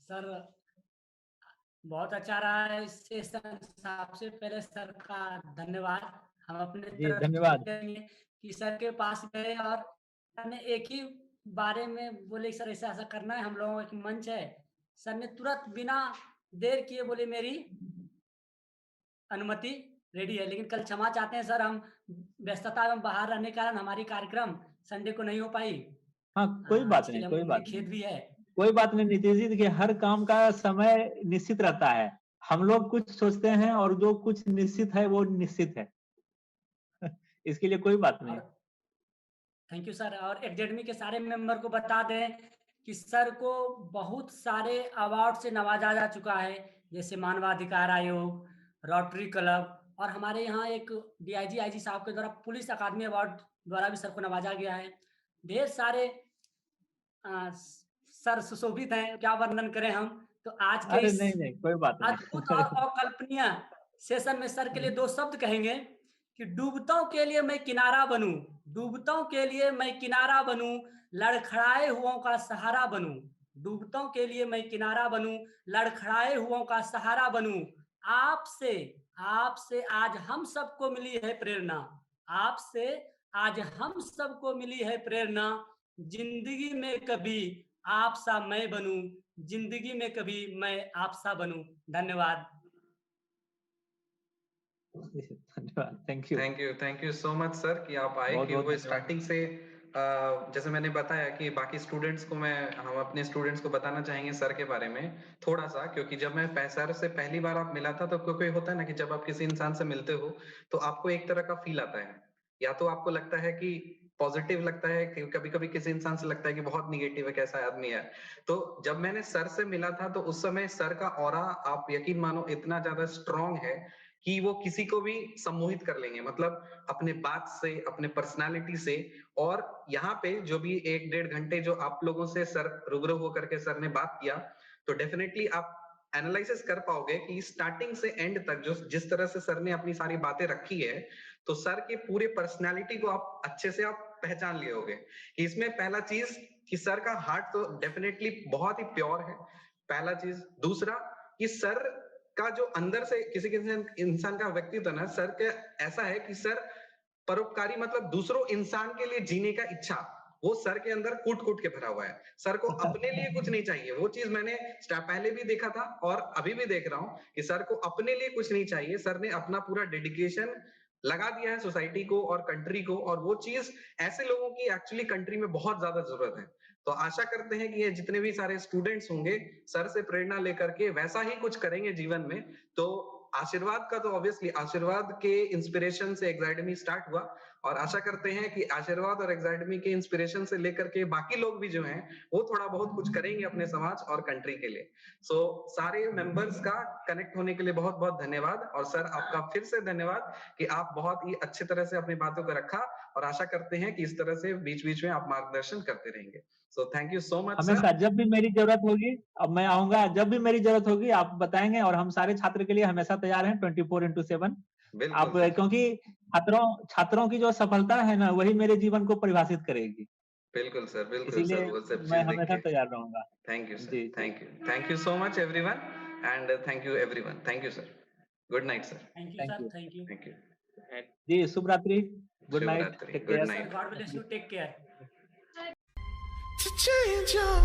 सर बहुत अच्छा रहा है इस सेशन। सबसे पहले सर का धन्यवाद हम अपने
जी,
तरफ से
धन्यवाद।
करेंगे कि सर के पास गए और सर ने एक ही बारे में बोले सर ऐसा ऐसा करना है, हम लोगों का एक मंच है। सर ने तुरंत बिना देर किए बोले मेरी अनुमति रेडी है, लेकिन कल क्षमा चाहते हैं सर, हम व्यस्तता में बाहर रहने के कारण हमारी कार्यक्रम संडे को नहीं हो पाई।
हाँ, कोई बात
इसके
नहीं,
लिए
कोई
मुझे
बात नहीं।
खेद भी है।
कोई बात नहीं नीतीश जी, देखिए हर काम का समय निश्चित रहता है। हम लोग कुछ सोचते हैं और जो कुछ निश्चित है वो निश्चित है। इसके लिए कोई बात नहीं।
और थैंक यू सर। और एकेडमी के सारे मेंबर को बता दें कि सर को बहुत सारे अवार्ड से नवाजा जा चुका है, जैसे मानवाधिकार आयोग, रोटरी क्लब और हमारे यहाँ एक डीआईजी आईजी साहब के द्वारा पुलिस अकादमी अवार्ड द्वारा भी सर को नवाजा गया है। ढेर सारे सर सुशोभित हैं, क्या वर्णन करें हम। तो आज के
अरे
इस
नहीं, नहीं, कोई बात
अद्भुत और
नहीं।
अकल्पनीय सेशन में सर के लिए 2 शब्द कहेंगे कि डूबतों के लिए मैं किनारा बनूं, डूबतों के लिए मैं किनारा बनूं, लड़खड़ाए हुओं का सहारा बनूं। डूबतों के लिए मैं किनारा बनूं, लड़खड़ाए हुओं का सहारा बनूं। आपसे आपसे आज हम सबको मिली है प्रेरणा। आपसे आज हम सबको मिली है प्रेरणा। जिंदगी में कभी आप सा मैं बनूं, जिंदगी में कभी मैं आप सा बनूं। धन्यवाद।
धन्यवाद, thank you.
Thank you so much sir कि आप आए, कि
बहुत-बहुत
वो
धन्यवाद।
स्टार्टिंग से जैसे मैंने बताया कि बाकी स्टूडेंट्स को हम अपने स्टूडेंट्स को बताना चाहेंगे सर के बारे में थोड़ा सा, क्योंकि जब मैं सर से पहली बार आप मिला था तो कोई होता है ना कि जब आप किसी इंसान से मिलते हो तो आपको एक तरह का फील आता है, या तो आपको लगता है कि पॉजिटिव लगता है, कि कभी कभी किसी इंसान से लगता है कि बहुत निगेटिव है, कैसा आदमी है। तो जब मैंने सर से मिला था तो उस समय सर का ऑरा आप यकीन मानो इतना ज्यादा स्ट्रांग है कि वो किसी को भी सम्मोहित कर लेंगे, मतलब अपने बात से, अपने पर्सनालिटी से। और यहाँ पे जो भी 1-1.5 घंटे जो आप लोगों से सर रूबरू होकर के सर ने बात किया, तो डेफिनेटली आप एनालिसिस कर पाओगे कि स्टार्टिंग से एंड तक जो जिस तरह से सर ने अपनी सारी बातें रखी है, तो सर के पूरे पर्सनालिटी को आप अच्छे से आप पहचान लिए होगे कि इसमें पहला चीज कि सर का हार्ट तो डेफिनेटली बहुत ही प्योर है, पहला चीज। दूसरा कि सर का जो अंदर से किसी किसी इंसान का व्यक्तित्व ना, सर के ऐसा है कि सर परोपकारी, मतलब दूसरों इंसान के लिए जीने का इच्छा वो सर के अंदर कूट कूट के भरा हुआ है। सर को अपने लिए कुछ नहीं चाहिए, वो चीज मैंने पहले भी देखा था और अभी भी देख रहा हूँ कि सर को अपने लिए कुछ नहीं चाहिए। सर ने अपना पूरा डेडिकेशन लगा दिया है सोसाइटी को और कंट्री को, और वो चीज ऐसे लोगों की एक्चुअली कंट्री में बहुत ज्यादा जरूरत है। तो आशा करते हैं कि ये जितने भी सारे स्टूडेंट्स होंगे सर से प्रेरणा लेकर के वैसा ही कुछ करेंगे जीवन में, तो आशीर्वाद का तो ऑब्वियसली आशीर्वाद के इंस्पिरेशन से एग्जाइडमी स्टार्ट हुआ, और आशा करते हैं कि आशीर्वाद और एग्जाइडमी के इंस्पिरेशन से लेकर के बाकी लोग भी जो हैं वो थोड़ा बहुत कुछ करेंगे अपने समाज और कंट्री के लिए। सो सारे मेंबर्स का कनेक्ट होने के लिए बहुत बहुत धन्यवाद, और सर आपका फिर से धन्यवाद कि आप बहुत ही अच्छी तरह से अपनी बातों को रखा, और आशा करते हैं कि इस तरह से बीच बीच में आप मार्गदर्शन करते रहेंगे। So thank you so much sir.
हमेशा जब भी मेरी जरूरत होगी, अब मैं आऊंगा, जब भी मेरी जरूरत होगी आप बताएंगे, और हम सारे छात्र के लिए हमेशा तैयार हैं 24/7। आप
बिल्कुल
क्योंकि छात्रों की जो सफलता है ना, वही मेरे जीवन को परिभाषित करेगी।
बिल्कुल सर, बिल्कुल सर,
इसीलिए
वो सब
मैं
चीज देख
हमेशा
के
तैयार रहूंगा।
थैंक यू सर,
जी
thank you so much everyone, and thank you everyone, thank you sir, good night sir,
thank you
thank
sir,
you.
Thank you
thank you,
जी शुभ रात्रि, good night,
Shivratri,
take
good
care.
Night.
God bless you, take care.
to change your